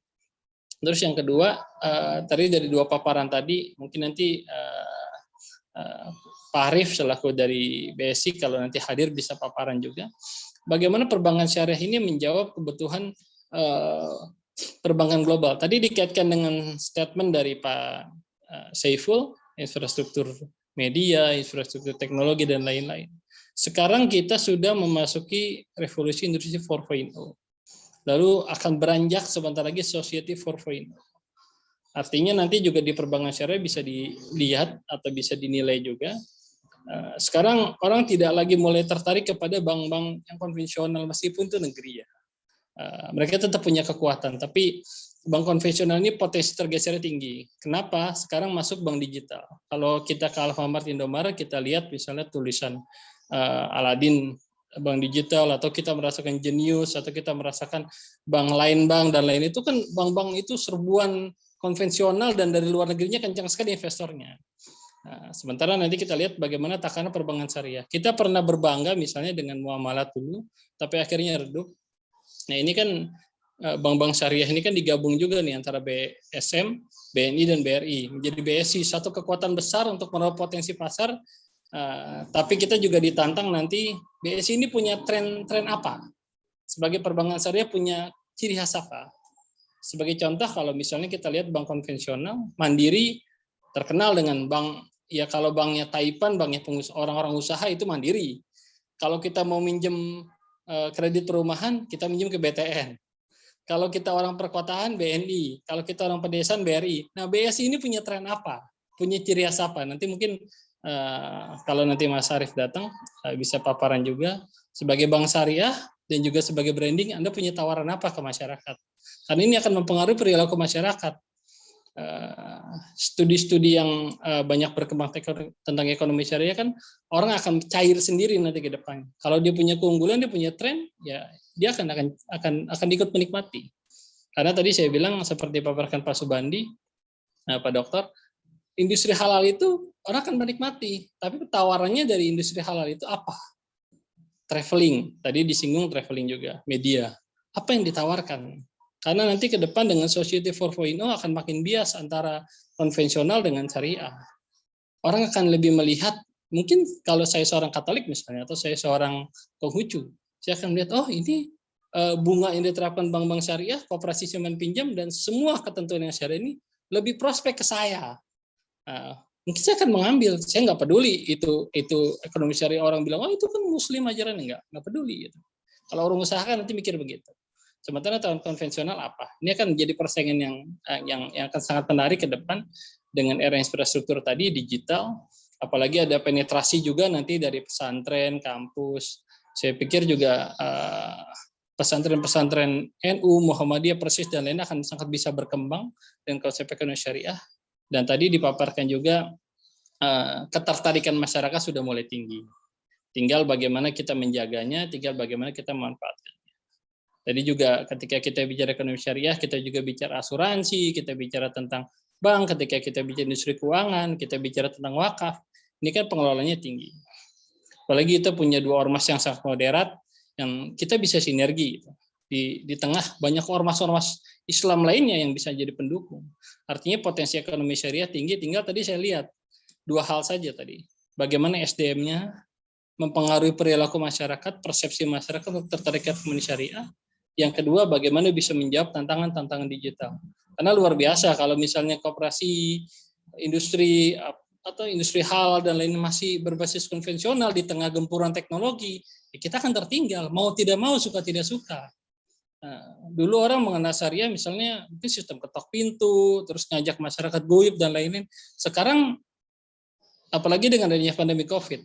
Terus yang kedua, tadi dari 2 paparan tadi, mungkin nanti Pak Arief selaku dari BSI kalau nanti hadir bisa paparan juga. Bagaimana perbankan syariah ini menjawab kebutuhan perbankan global. Tadi dikaitkan dengan statement dari Pak Saiful, infrastruktur media, infrastruktur teknologi, dan lain-lain. Sekarang kita sudah memasuki revolusi industri 4.0. Lalu akan beranjak sebentar lagi society 4.0. Artinya nanti juga di perbankan syariah bisa dilihat atau bisa dinilai juga. Sekarang orang tidak lagi mulai tertarik kepada bank-bank yang konvensional meskipun itu negeri ya. Mereka tetap punya kekuatan, tapi bank konvensional ini potensi tergesernya tinggi. Kenapa? Sekarang masuk bank digital. Kalau kita ke Alfamart, Indomaret, kita lihat misalnya tulisan Aladin bank digital, atau kita merasakan Genius, atau kita merasakan bank lain bank dan lain, itu kan bank-bank itu serbuan konvensional dan dari luar negerinya kencang sekali investornya. Nah, sementara nanti kita lihat bagaimana takaran perbankan syariah. Kita pernah berbangga misalnya dengan muamalat dulu, tapi akhirnya redup. Nah ini kan bank-bank syariah ini kan digabung juga nih antara BSM, BNI, dan BRI. Menjadi BSI, satu kekuatan besar untuk meraup potensi pasar. Tapi kita juga ditantang nanti, BSI ini punya tren apa? Sebagai perbankan syariah punya ciri khas apa? Sebagai contoh, kalau misalnya kita lihat bank konvensional, Mandiri terkenal dengan bank, ya kalau banknya Taipan, banknya orang-orang usaha itu Mandiri. Kalau kita mau minjem kredit perumahan, kita minjem ke BTN. Kalau kita orang perkotaan, BNI. Kalau kita orang pedesaan, BRI. Nah, BSI ini punya tren apa? Punya ciri khas apa? Nanti mungkin kalau nanti Mas Arief datang, bisa paparan juga. Sebagai bank syariah dan juga sebagai branding, Anda punya tawaran apa ke masyarakat? Karena ini akan mempengaruhi perilaku masyarakat. Studi-studi yang banyak berkembang tentang ekonomi syariah kan orang akan cair sendiri nanti ke depan. Kalau dia punya keunggulan, dia punya tren, ya dia akan ikut menikmati. Karena tadi saya bilang seperti paparkan Pak Subandi, Pak Dokter, industri halal itu orang akan menikmati, tapi tawarannya dari industri halal itu apa? Traveling, tadi disinggung traveling juga, media. Apa yang ditawarkan? Karena nanti ke depan dengan Society 4.0 akan makin bias antara konvensional dengan syariah. Orang akan lebih melihat, mungkin kalau saya seorang Katolik misalnya, atau saya seorang Konghucu, saya akan melihat, oh ini bunga yang diterapkan bank-bank syariah, koperasi simpan pinjam, dan semua ketentuan yang syariah ini lebih prospek ke saya. Mungkin saya akan mengambil, saya nggak peduli itu ekonomi syariah, orang bilang, oh itu kan muslim ajaran, nggak peduli. Gitu. Kalau orang usaha kan nanti mikir begitu. Sementara tahun konvensional apa? Ini akan menjadi persaingan yang akan sangat menarik ke depan dengan era infrastruktur tadi, digital, apalagi ada penetrasi juga nanti dari pesantren, kampus. Saya pikir juga pesantren-pesantren NU, Muhammadiyah, Persis, dan lainnya akan sangat bisa berkembang dengan konsep ekonomi syariah. Dan tadi dipaparkan juga ketertarikan masyarakat sudah mulai tinggi. Tinggal bagaimana kita menjaganya, tinggal bagaimana kita memanfaatkan. Tadi juga ketika kita bicara ekonomi syariah, kita juga bicara asuransi, kita bicara tentang bank, ketika kita bicara industri keuangan, kita bicara tentang wakaf, ini kan pengelolaannya tinggi. Apalagi kita punya 2 ormas yang sangat moderat, yang kita bisa sinergi. Di tengah banyak ormas-ormas Islam lainnya yang bisa jadi pendukung. Artinya potensi ekonomi syariah tinggi, tinggal tadi saya lihat 2 hal saja tadi. Bagaimana SDM-nya mempengaruhi perilaku masyarakat, persepsi masyarakat untuk tertarik ke ekonomi syariah. Yang kedua, bagaimana bisa menjawab tantangan-tantangan digital. Karena luar biasa kalau misalnya koperasi, industri atau industri halal dan lain masih berbasis konvensional di tengah gempuran teknologi, ya kita akan tertinggal. Mau tidak mau, suka tidak suka. Dulu orang mengenal syariah misalnya mungkin sistem ketok pintu, terus ngajak masyarakat goib dan lain-lain. Sekarang apalagi dengan adanya pandemi COVID,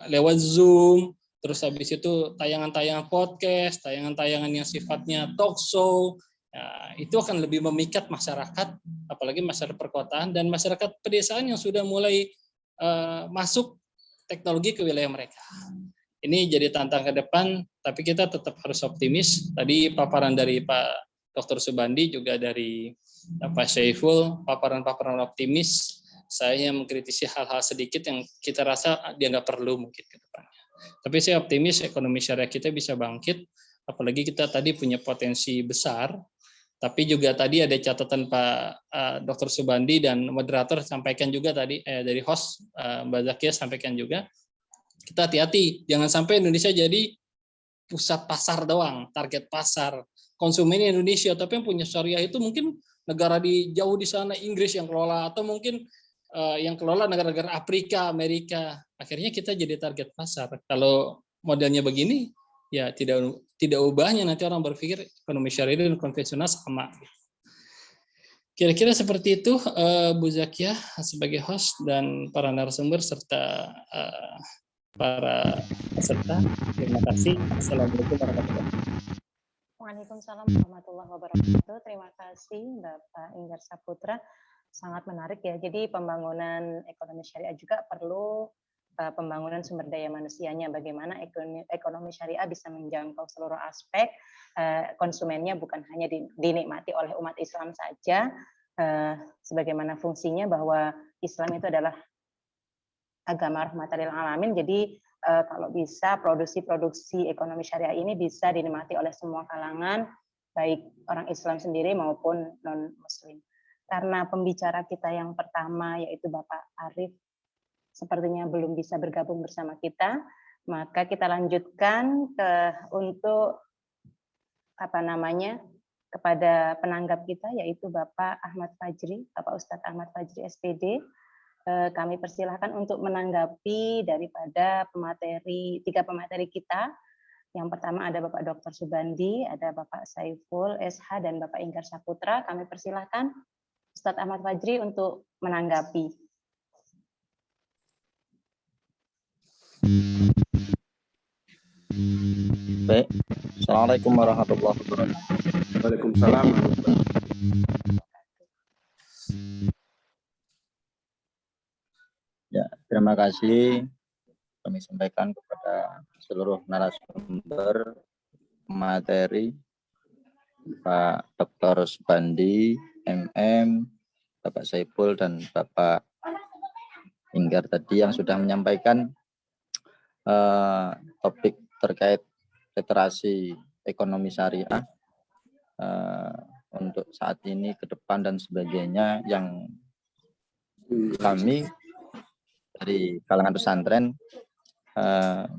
lewat Zoom, terus habis itu tayangan-tayangan podcast, tayangan-tayangan yang sifatnya talk show, itu akan lebih memikat masyarakat, apalagi masyarakat perkotaan dan masyarakat pedesaan yang sudah mulai masuk teknologi ke wilayah mereka. Ini jadi tantangan ke depan, tapi kita tetap harus optimis. Tadi paparan dari Pak Dr. Subandi, juga dari Pak Syaiful, paparan-paparan optimis. Saya mengkritisi hal-hal sedikit yang kita rasa dia nggak perlu mungkin ke depannya. Tapi saya optimis ekonomi syariah kita bisa bangkit, apalagi kita tadi punya potensi besar. Tapi juga tadi ada catatan Pak Dr. Subandi dan moderator sampaikan juga tadi, dari host Mbak Zakia sampaikan juga, kita hati-hati, jangan sampai Indonesia jadi pusat pasar doang, target pasar. Konsumennya Indonesia, tapi yang punya syariah itu mungkin negara jauh di sana, Inggris yang kelola, atau mungkin yang kelola negara-negara Afrika, Amerika. Akhirnya kita jadi target pasar. Kalau modelnya begini, ya tidak ubahnya nanti orang berpikir ekonomi syariah dan konvensional sama. Kira-kira seperti itu, Bu Zakia sebagai host dan para narasumber serta para peserta. Terima kasih. Assalamualaikum warahmatullahi wabarakatuh. Waalaikumsalam warahmatullahi wabarakatuh. Terima kasih Bapak Inggar Saputra. Sangat menarik ya. Jadi pembangunan ekonomi syariah juga perlu pembangunan sumber daya manusianya. Bagaimana ekonomi syariah bisa menjangkau seluruh aspek konsumennya, bukan hanya dinikmati oleh umat Islam saja. Sebagaimana fungsinya bahwa Islam itu adalah agama rahmatan lil alamin. Jadi kalau bisa produksi ekonomi syariah ini bisa dinikmati oleh semua kalangan, baik orang Islam sendiri maupun non-Muslim. Karena pembicara kita yang pertama yaitu Bapak Arif sepertinya belum bisa bergabung bersama kita, maka kita lanjutkan untuk kepada penanggap kita yaitu Bapak Ahmad Fajri, Bapak Ustadz Ahmad Fajri SPD. Kami persilahkan untuk menanggapi daripada tiga pemateri kita. Yang pertama ada Bapak Dr. Subandi, ada Bapak Saiful SH, dan Bapak Inggar Saputra. Kami persilahkan Ustadz Ahmad Fajri untuk menanggapi. Baik. Assalamualaikum warahmatullahi wabarakatuh. Waalaikumsalam. Ya, terima kasih kami sampaikan kepada seluruh narasumber materi, Pak Dr. Subandi, MM, Bapak Saiful, dan Bapak Inggar tadi yang sudah menyampaikan topik terkait literasi ekonomi syariah untuk saat ini, ke depan, dan sebagainya, yang kami dari kalangan pesantren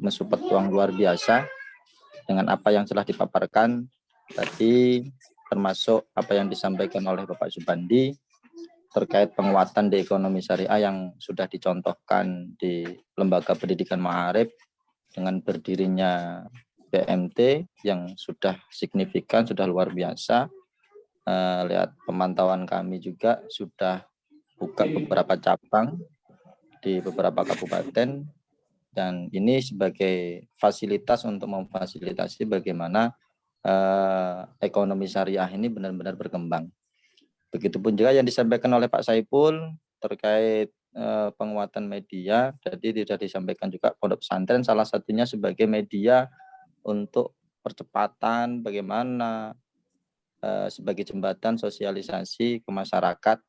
mensupport uang luar biasa dengan apa yang telah dipaparkan tadi, termasuk apa yang disampaikan oleh Bapak Subandi terkait penguatan di ekonomi syariah yang sudah dicontohkan di Lembaga Pendidikan Ma'arif dengan berdirinya BMT yang sudah signifikan, sudah luar biasa. Lihat pemantauan kami juga sudah buka beberapa cabang di beberapa kabupaten, dan ini sebagai fasilitas untuk memfasilitasi bagaimana ekonomi syariah ini benar-benar berkembang. Begitupun juga yang disampaikan oleh Pak Saiful terkait penguatan media. Jadi tidak disampaikan juga pondok pesantren salah satunya sebagai media untuk percepatan bagaimana sebagai jembatan sosialisasi ke masyarakat.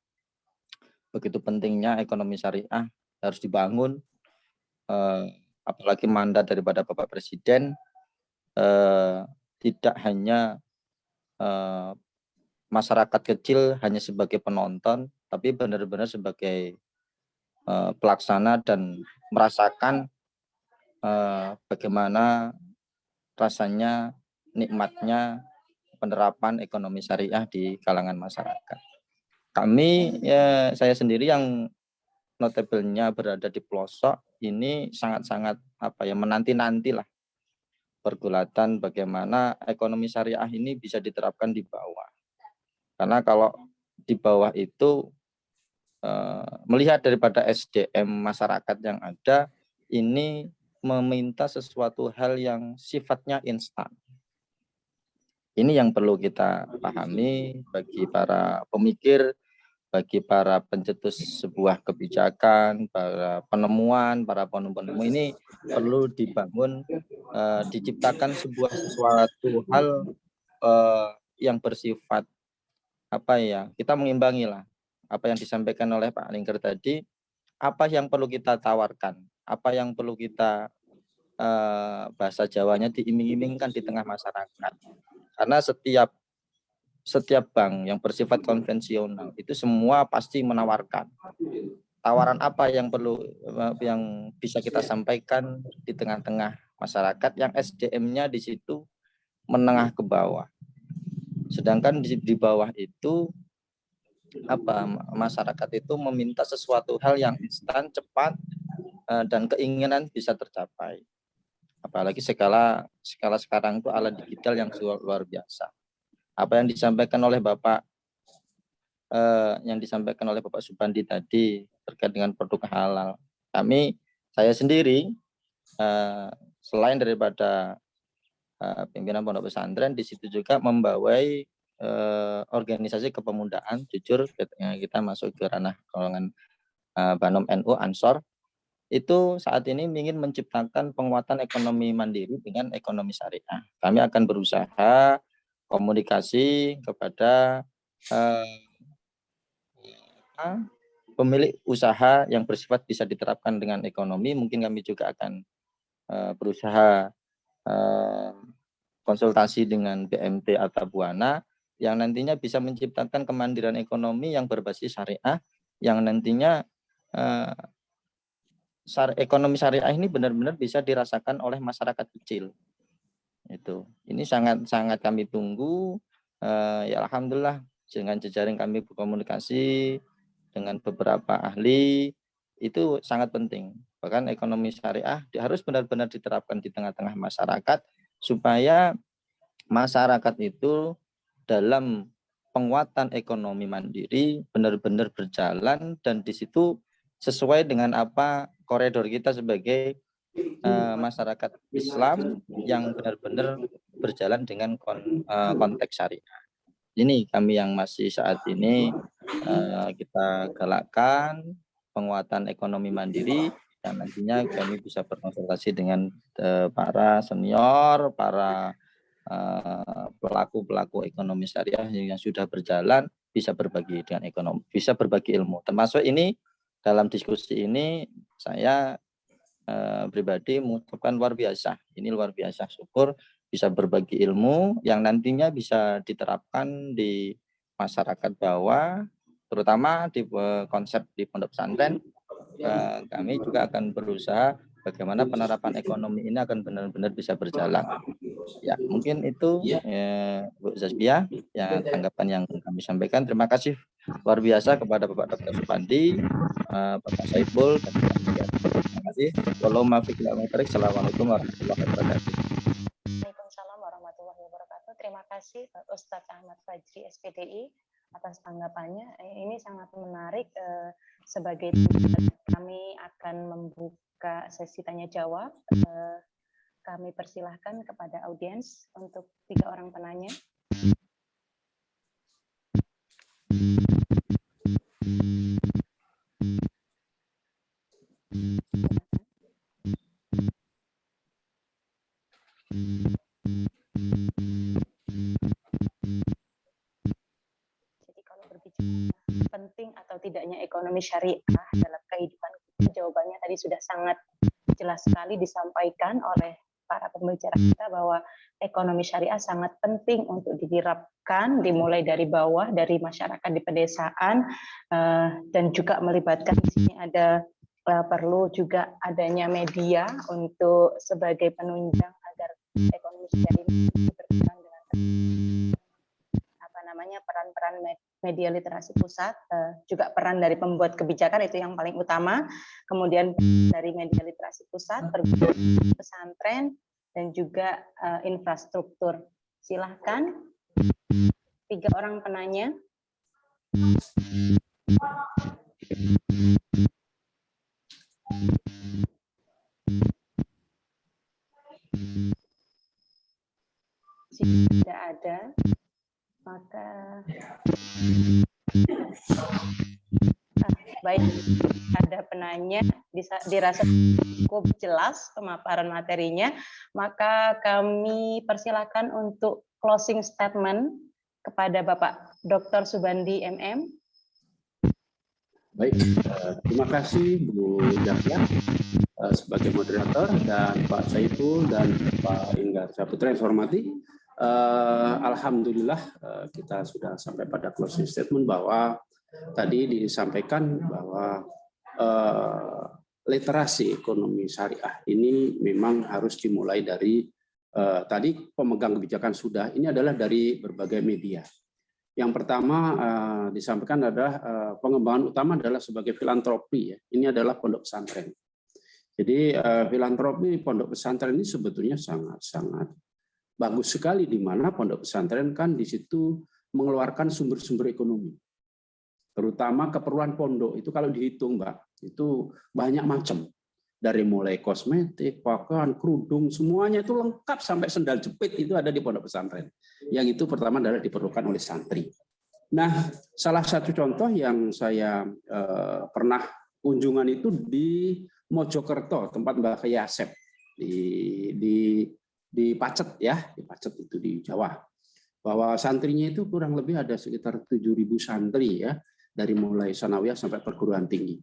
Begitu pentingnya ekonomi syariah harus dibangun, apalagi mandat daripada Bapak Presiden tidak hanya masyarakat kecil hanya sebagai penonton, tapi benar-benar sebagai pelaksana dan merasakan bagaimana rasanya, nikmatnya penerapan ekonomi syariah di kalangan masyarakat. Kami, saya sendiri yang notabelnya berada di pelosok ini sangat-sangat menanti-nanti lah pergulatan bagaimana ekonomi syariah ini bisa diterapkan di bawah. Karena kalau di bawah itu melihat daripada SDM masyarakat yang ada, ini meminta sesuatu hal yang sifatnya instan. Ini yang perlu kita pahami bagi para pemikir, bagi para pencetus sebuah kebijakan, para penemuan, para penemu ini perlu dibangun, diciptakan sesuatu hal yang bersifat kita mengimbangi lah apa yang disampaikan oleh Pak Lingkar tadi, apa yang perlu kita tawarkan, apa yang perlu kita bahasa Jawanya diiming-imingkan di tengah masyarakat. Karena setiap bank yang bersifat konvensional itu semua pasti menawarkan tawaran apa yang bisa kita sampaikan di tengah-tengah masyarakat yang SDM-nya di situ menengah ke bawah. Sedangkan di bawah itu masyarakat itu meminta sesuatu hal yang instan, cepat, dan keinginan bisa tercapai. Apalagi skala sekarang itu ala digital yang luar biasa. Apa yang disampaikan oleh Bapak Subandi tadi terkait dengan produk halal. Saya sendiri selain daripada pimpinan pondok pesantren, di situ juga membawai organisasi kepemudaan. Jujur kita masuk ke ranah golongan Banom NU Ansor. Itu saat ini ingin menciptakan penguatan ekonomi mandiri dengan ekonomi syariah. Kami akan berusaha komunikasi kepada pemilik usaha yang bersifat bisa diterapkan dengan ekonomi. Mungkin kami juga akan berusaha konsultasi dengan BMT atau Buana yang nantinya bisa menciptakan kemandirian ekonomi yang berbasis syariah, yang nantinya ekonomi syariah ini benar-benar bisa dirasakan oleh masyarakat kecil. Ini sangat kami tunggu. Ya alhamdulillah dengan jejaring kami berkomunikasi dengan beberapa ahli itu sangat penting. Bahkan ekonomi syariah harus benar-benar diterapkan di tengah-tengah masyarakat supaya masyarakat itu dalam penguatan ekonomi mandiri benar-benar berjalan, dan di situ sesuai dengan apa koridor kita sebagai masyarakat Islam yang benar-benar berjalan dengan konteks syariah. Ini kami yang masih saat ini kita galakkan penguatan ekonomi mandiri, dan nantinya kami bisa berkonsultasi dengan para senior, para pelaku ekonomi syariah yang sudah berjalan, bisa berbagi dengan ekonomi, bisa berbagi ilmu. Termasuk ini dalam diskusi ini saya pribadi mengucapkan luar biasa. Ini luar biasa, syukur bisa berbagi ilmu yang nantinya bisa diterapkan di masyarakat bawah, terutama di konsep di pondok pesantren. Kami juga akan berusaha bagaimana penerapan ekonomi ini akan benar-benar bisa berjalan. Ya, mungkin itu Bu Zasbia yang tanggapan yang kami sampaikan. Terima kasih luar biasa kepada Bapak Dr. Subandi, Bapak Saiful, dan terima kasih. Assalamualaikum warahmatullahi wabarakatuh. Waalaikumsalam warahmatullahi wabarakatuh. Terima kasih Pak Ustadz Ahmad Fajri SPDI atas tanggapannya. Ini sangat menarik. Sebagai kami akan membuka sesi tanya jawab. Kami persilahkan kepada audiens untuk 3 orang penanya. Jadi kalau berbicara penting atau tidaknya ekonomi syariah dalam kehidupan kita, jawabannya tadi sudah sangat jelas sekali disampaikan oleh para pembicara kita bahwa ekonomi syariah sangat penting untuk diterapkan, dimulai dari bawah, dari masyarakat di pedesaan, dan juga melibatkan di sini ada perlu juga adanya media untuk sebagai penunjang agar ekonomi syariah berperan dengan peran-peran media literasi pusat, juga peran dari pembuat kebijakan itu yang paling utama, kemudian dari media literasi pusat, pesantren, dan juga infrastruktur. Silahkan 3 orang penanya. Jika tidak ada, maka baik, ada penanya, dirasa cukup jelas pemaparan materinya, maka kami persilakan untuk closing statement kepada Bapak Dr. Subandi MM. Baik, terima kasih Bu Dahlia sebagai moderator, dan Pak Saiful dan Pak Inggar Saputra yang saya hormati. Alhamdulillah kita sudah sampai pada closing statement bahwa tadi disampaikan bahwa literasi ekonomi syariah ini memang harus dimulai dari tadi pemegang kebijakan sudah, ini adalah dari berbagai media. Yang pertama disampaikan adalah pengembangan utama adalah sebagai filantropi. Ya. Ini adalah pondok pesantren. Jadi filantropi pondok pesantren ini sebetulnya sangat bagus sekali, di mana pondok pesantren kan di situ mengeluarkan sumber-sumber ekonomi. Terutama keperluan pondok itu kalau dihitung, Mbak, itu banyak macam. Dari mulai kosmetik, pakaian, kerudung, semuanya itu lengkap sampai sendal jepit itu ada di pondok pesantren. Yang itu pertama adalah diperlukan oleh santri. Nah, salah satu contoh yang saya pernah kunjungan itu di Mojokerto, tempat Mbak Kiai Asep di Pacet ya, di Pacet itu di Jawa. Bahwa santrinya itu kurang lebih ada sekitar 7.000 santri ya, dari mulai sanawiyah sampai perguruan tinggi.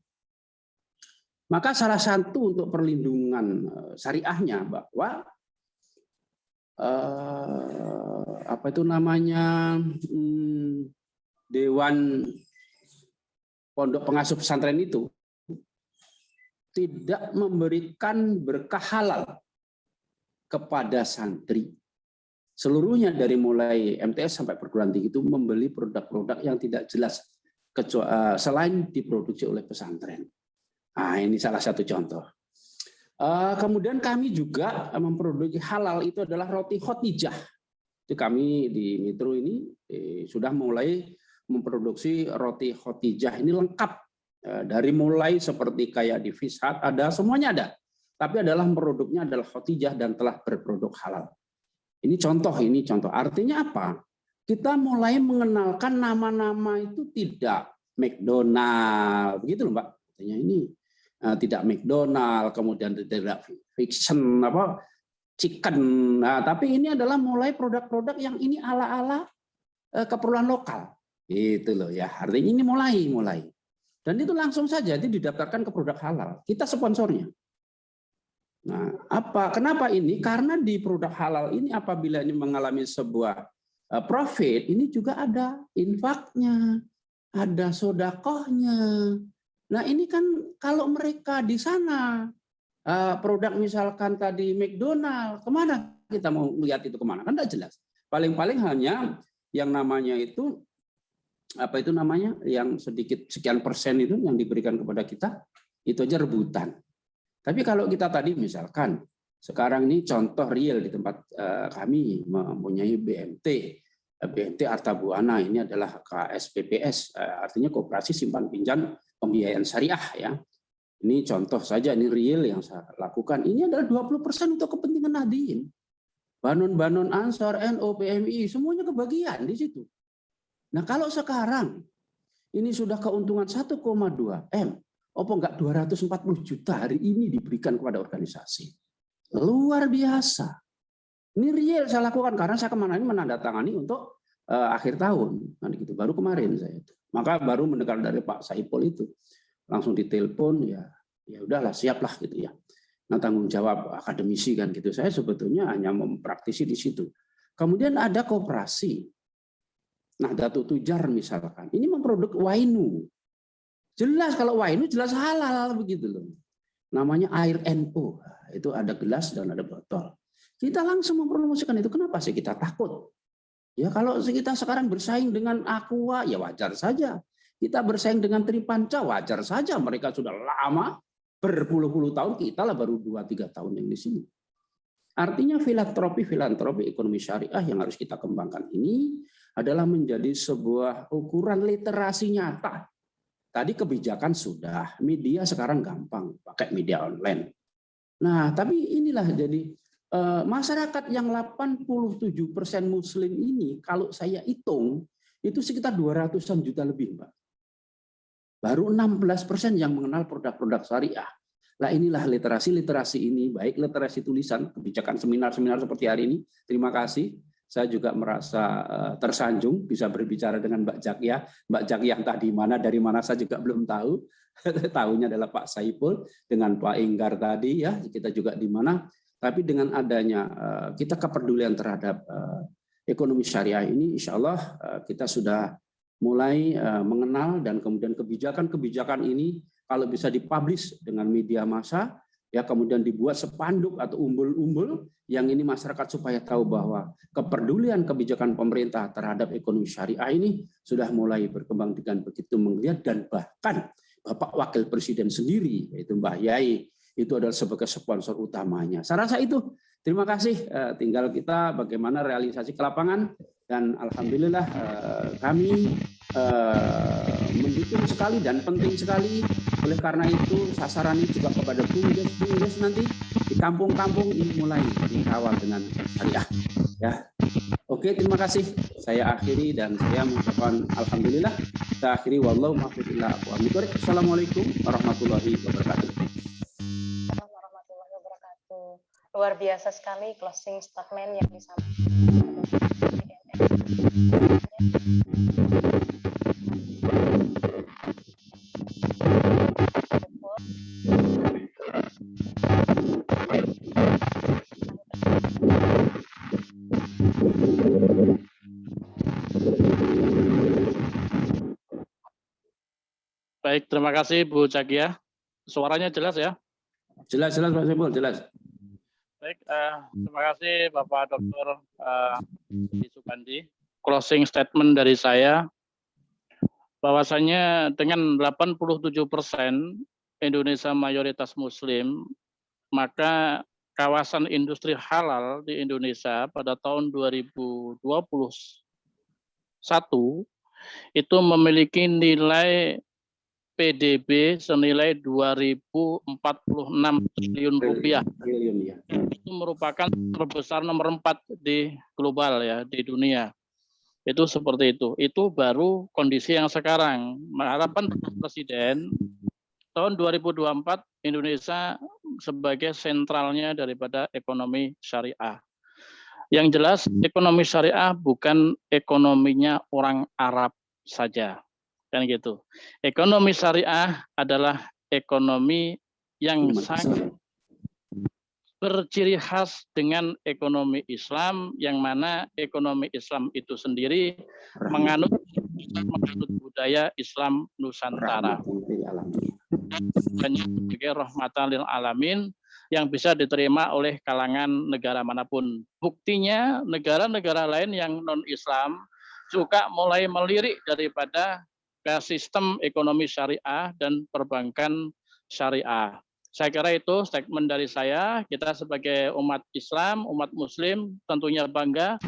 Maka salah satu untuk perlindungan syariahnya bahwa apa itu namanya Dewan Pondok Pengasuh Pesantren itu tidak memberikan berkah halal kepada santri. Seluruhnya dari mulai MTS sampai perguruan tinggi itu membeli produk-produk yang tidak jelas selain diproduksi oleh pesantren. Nah, ini salah satu contoh. Kemudian kami juga memproduksi halal, itu adalah roti khotijah. Itu kami di Nitro ini sudah mulai memproduksi roti khotijah. Ini lengkap. Dari mulai seperti kayak di Fish Hut, ada, semuanya ada. Tapi adalah produknya adalah khotijah dan telah berproduk halal. Ini contoh. Artinya apa? Kita mulai mengenalkan nama-nama itu tidak McDonald, begitu loh Mbak. Artinya ini tidak McDonald, kemudian tidak fiction chicken. Nah, tapi ini adalah mulai produk-produk yang ini ala-ala keperluan lokal. Itu loh ya. Artinya ini mulai. Dan itu langsung saja itu didaftarkan ke produk halal. Kita sponsornya. Nah, kenapa ini? Karena di produk halal ini apabila ini mengalami sebuah profit, ini juga ada infaknya, ada sodakohnya. Nah ini kan kalau mereka di sana produk misalkan tadi McDonald, kemana kita mau melihat itu kemana? Kan tidak jelas. Paling-paling hanya yang namanya itu yang sedikit sekian persen itu yang diberikan kepada kita itu aja rebutan. Tapi kalau kita tadi misalkan sekarang ini contoh real di tempat kami mempunyai BMT Arta Buana, ini adalah KSPPS, artinya Koperasi Simpan Pinjam Pembiayaan Syariah ya. Ini contoh saja, ini real yang saya lakukan. Ini adalah 20% untuk kepentingan Nahdien. Banon Ansor, NU, PMI, semuanya kebagian di situ. Nah kalau sekarang ini sudah keuntungan 1,2 M, apa enggak 240 juta hari ini diberikan kepada organisasi. Luar biasa. Ini real saya lakukan karena saya kemarin menandatangani untuk akhir tahun. Nah, gitu. Baru kemarin saya itu. Maka baru mendengar dari Pak Saiful itu. Langsung ditelepon, ya udahlah, siaplah gitu ya. Nah, tanggung jawab akademisi kan gitu. Saya sebetulnya hanya mempraktisi di situ. Kemudian ada koperasi. Nahdlatul Tujar misalkan. Ini memproduk wainu. Jelas kalau wainu jelas halal begitu loh. Namanya air NO. Itu ada gelas dan ada botol. Kita langsung mempromosikan itu. Kenapa sih kita takut? Ya kalau kita sekarang bersaing dengan Aqua, ya wajar saja. Kita bersaing dengan Tripanca, wajar saja. Mereka sudah lama, berpuluh-puluh tahun, kita lah baru 2-3 tahun yang di sini. Artinya filantropi ekonomi syariah yang harus kita kembangkan ini adalah menjadi sebuah ukuran literasi nyata. Tadi kebijakan sudah, media sekarang gampang, pakai media online. Nah, tapi inilah jadi masyarakat yang 87% Muslim ini, kalau saya hitung, itu sekitar 200-an juta lebih, Mbak. Baru 16% yang mengenal produk-produk syariah. Nah, inilah literasi ini, baik literasi tulisan, kebijakan seminar-seminar seperti hari ini. Terima kasih. Saya juga merasa tersanjung bisa berbicara dengan Mbak Jakia. Mbak Jakia yang tadi dari mana saya juga belum tahu. Tahunya adalah Pak Saiful dengan Pak Inggar tadi ya. Kita juga di mana. Tapi dengan adanya kita kepedulian terhadap ekonomi syariah ini, insya Allah kita sudah mulai mengenal dan kemudian kebijakan-kebijakan ini kalau bisa dipublish dengan media massa, ya kemudian dibuat spanduk atau umbul-umbul yang ini masyarakat supaya tahu bahwa kepedulian kebijakan pemerintah terhadap ekonomi syariah ini sudah mulai berkembang dengan begitu menggeliat, dan bahkan Bapak Wakil Presiden sendiri yaitu Mbah Yai itu adalah sebagai sponsor utamanya. Saya rasa itu. Terima kasih. Tinggal kita bagaimana realisasi ke lapangan, dan alhamdulillah kami mendukung sekali dan penting sekali. Oleh karena itu sasaran ini juga kepada bumdes nanti di kampung-kampung ini mulai dikawal dengan syariah. Ya, oke, terima kasih. Saya akhiri dan saya mengucapkan alhamdulillah. Saya akhiri wallahu muwaffiq ila aqwamit thoriq. Assalamualaikum warahmatullahi wabarakatuh. Warahmatullahi wabarakatuh. Luar biasa sekali closing statement yang disampaikan. Baik, terima kasih Bu Jakia. Suaranya jelas ya? Jelas Pak Saiful, jelas. Baik, terima kasih Bapak Dr. Subandi. Closing statement dari saya, bahwasanya dengan 87% Indonesia mayoritas Muslim, maka kawasan industri halal di Indonesia pada tahun 2021 itu memiliki nilai PDB senilai 2.046 triliun rupiah. Itu merupakan terbesar nomor 4 di global ya, di dunia. Itu seperti itu. Itu baru kondisi yang sekarang. Harapan Presiden tahun 2024 Indonesia sebagai sentralnya daripada ekonomi syariah. Yang jelas ekonomi syariah bukan ekonominya orang Arab saja. Kan gitu. Ekonomi syariah adalah ekonomi yang sangat berciri khas dengan ekonomi Islam, yang mana ekonomi Islam itu sendiri menganut budaya Islam Nusantara. Hanya sebagai rahmatan lil alamin yang bisa diterima oleh kalangan negara manapun. Buktinya negara-negara lain yang non-Islam juga mulai melirik daripada ke sistem ekonomi syariah dan perbankan syariah. Saya kira itu statement dari saya. Kita sebagai umat Islam, umat Muslim tentunya bangga.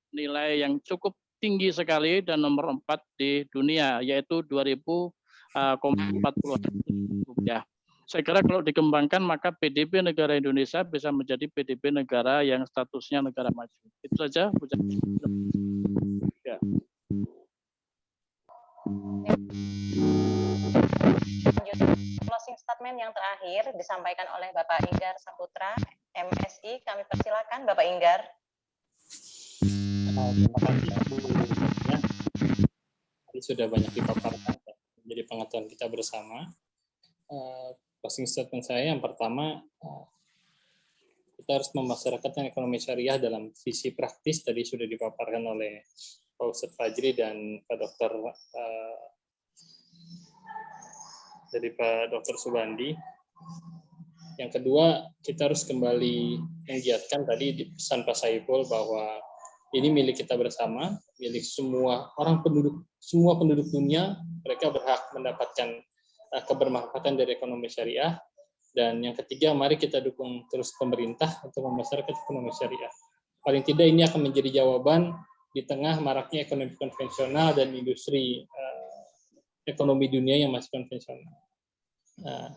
Nilai yang cukup tinggi sekali dan nomor 4 di dunia, yaitu 2.040 rupiah. Saya kira kalau dikembangkan maka PDB negara Indonesia bisa menjadi PDB negara yang statusnya negara maju. Itu saja, Bu Jakia. Ya. Closing statement yang terakhir disampaikan oleh Bapak Inggar Saputra, MSI. Kami persilakan Bapak Inggar. Terima kasih Bu. Ya. Tadi sudah banyak dipaparkan menjadi pengetahuan kita bersama. Closing statement saya yang pertama, kita harus memasyarakatkan ekonomi syariah dalam visi praktis. Tadi sudah dipaparkan oleh Pak Ustadz Fajri dan Pak Dokter dari Pak Dokter Subandi. Yang kedua, kita harus kembali menggiatkan tadi di pesan Pak Saiful bahwa ini milik kita bersama, milik semua penduduk dunia. Mereka berhak mendapatkan kebermanfaatan dari ekonomi syariah. Dan yang ketiga, mari kita dukung terus pemerintah untuk membesarkan ekonomi syariah. Paling tidak ini akan menjadi jawaban di tengah maraknya ekonomi konvensional dan industri ekonomi dunia yang masih konvensional.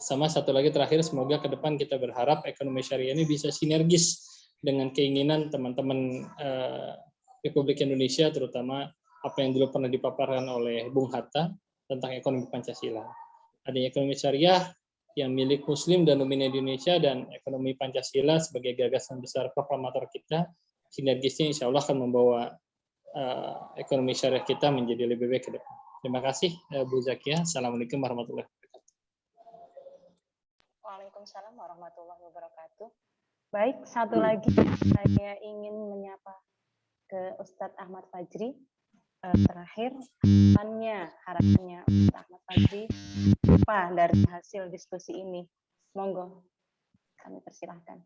Sama satu lagi terakhir, semoga ke depan kita berharap ekonomi syariah ini bisa sinergis dengan keinginan teman-teman Republik Indonesia, terutama apa yang dulu pernah dipaparkan oleh Bung Hatta tentang ekonomi Pancasila. Adanya ekonomi syariah yang milik Muslim dan dominan Indonesia dan ekonomi Pancasila sebagai gagasan besar proklamator kita, sinergisnya insya Allah akan membawa ekonomi syariah kita menjadi lebih baik ke depan. Terima kasih Bu Zakia. Assalamualaikum warahmatullahi wabarakatuh. Waalaikumsalam warahmatullahi wabarakatuh. Baik, satu lagi saya ingin menyapa ke Ustadz Ahmad Fajri. Terakhir, harapannya Ustadz Ahmad Fajri apa dari hasil diskusi ini? Monggo, kami persilahkan.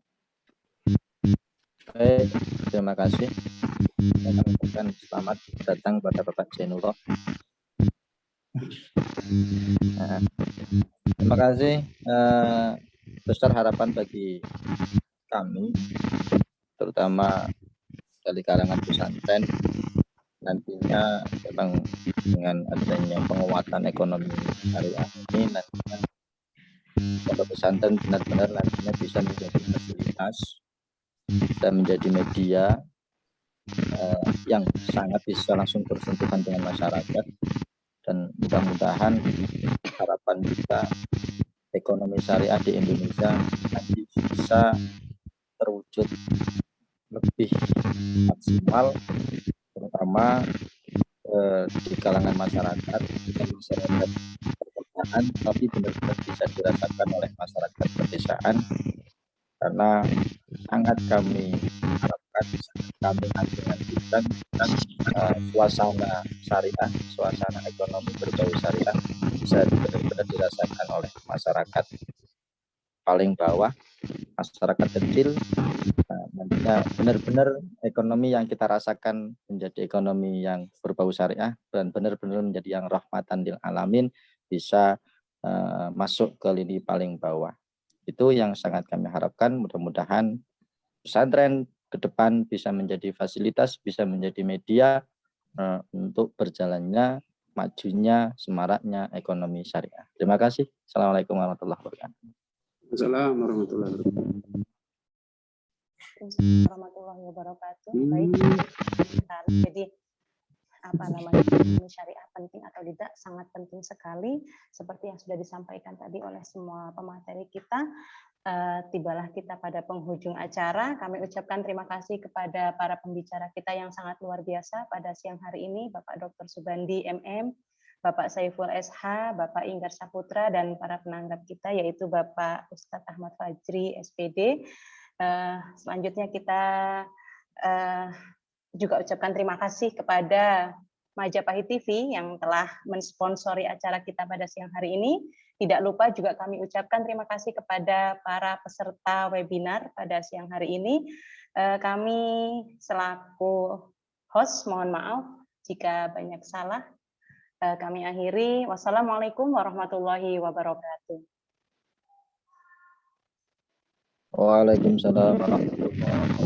Baik, terima kasih. Saya mengucapkan selamat datang pada Bapak Jainullah. Terima kasih. Besar harapan bagi kami, terutama dari kalangan pesantren, nantinya memang dengan adanya penguatan ekonomi syariah ini, nantinya pondok pesantren benar-benar nantinya bisa menjadi fasilitas, bisa menjadi media yang sangat bisa langsung bersentuhan dengan masyarakat, dan mudah-mudahan harapan kita ekonomi syariah di Indonesia nanti bisa terwujud lebih maksimal, terutama di kalangan masyarakat, bukan masyarakat perkotaan, tapi benar-benar bisa dirasakan oleh masyarakat pedesaan, karena sangat kami harapkan, kami nantikan suasana syariah, suasana ekonomi berbau syariah bisa benar-benar dirasakan oleh masyarakat paling bawah, masyarakat kecil. Nantinya benar-benar ekonomi yang kita rasakan menjadi ekonomi yang berbau syariah dan benar-benar menjadi yang rahmatan lil alamin, bisa masuk ke lini paling bawah. Itu yang sangat kami harapkan. Mudah-mudahan pesantren ke depan bisa menjadi fasilitas, bisa menjadi media untuk berjalannya, majunya, semaraknya ekonomi syariah. Terima kasih. Assalamualaikum warahmatullahi wabarakatuh. Assalamualaikum warahmatullahi wabarakatuh. Warahmatullahi wabarakatuh. Baik, jadi ekonomi syariah penting atau tidak, sangat penting sekali seperti yang sudah disampaikan tadi oleh semua pemateri kita. Tibalah kita pada penghujung acara. Kami ucapkan terima kasih kepada para pembicara kita yang sangat luar biasa pada siang hari ini, Bapak Dr. Subandi MM, Bapak Saiful SH, Bapak Inggar Saputra, dan para penanggap kita yaitu Bapak Ustadz Ahmad Fajri SPD. Selanjutnya kita juga ucapkan terima kasih kepada Majapahit TV yang telah mensponsori acara kita pada siang hari ini. Tidak lupa juga kami ucapkan terima kasih kepada para peserta webinar pada siang hari ini. Kami selaku host mohon maaf jika banyak salah. Kami akhiri. Wassalamualaikum warahmatullahi wabarakatuh. Waalaikumsalam warahmatullahi wabarakatuh.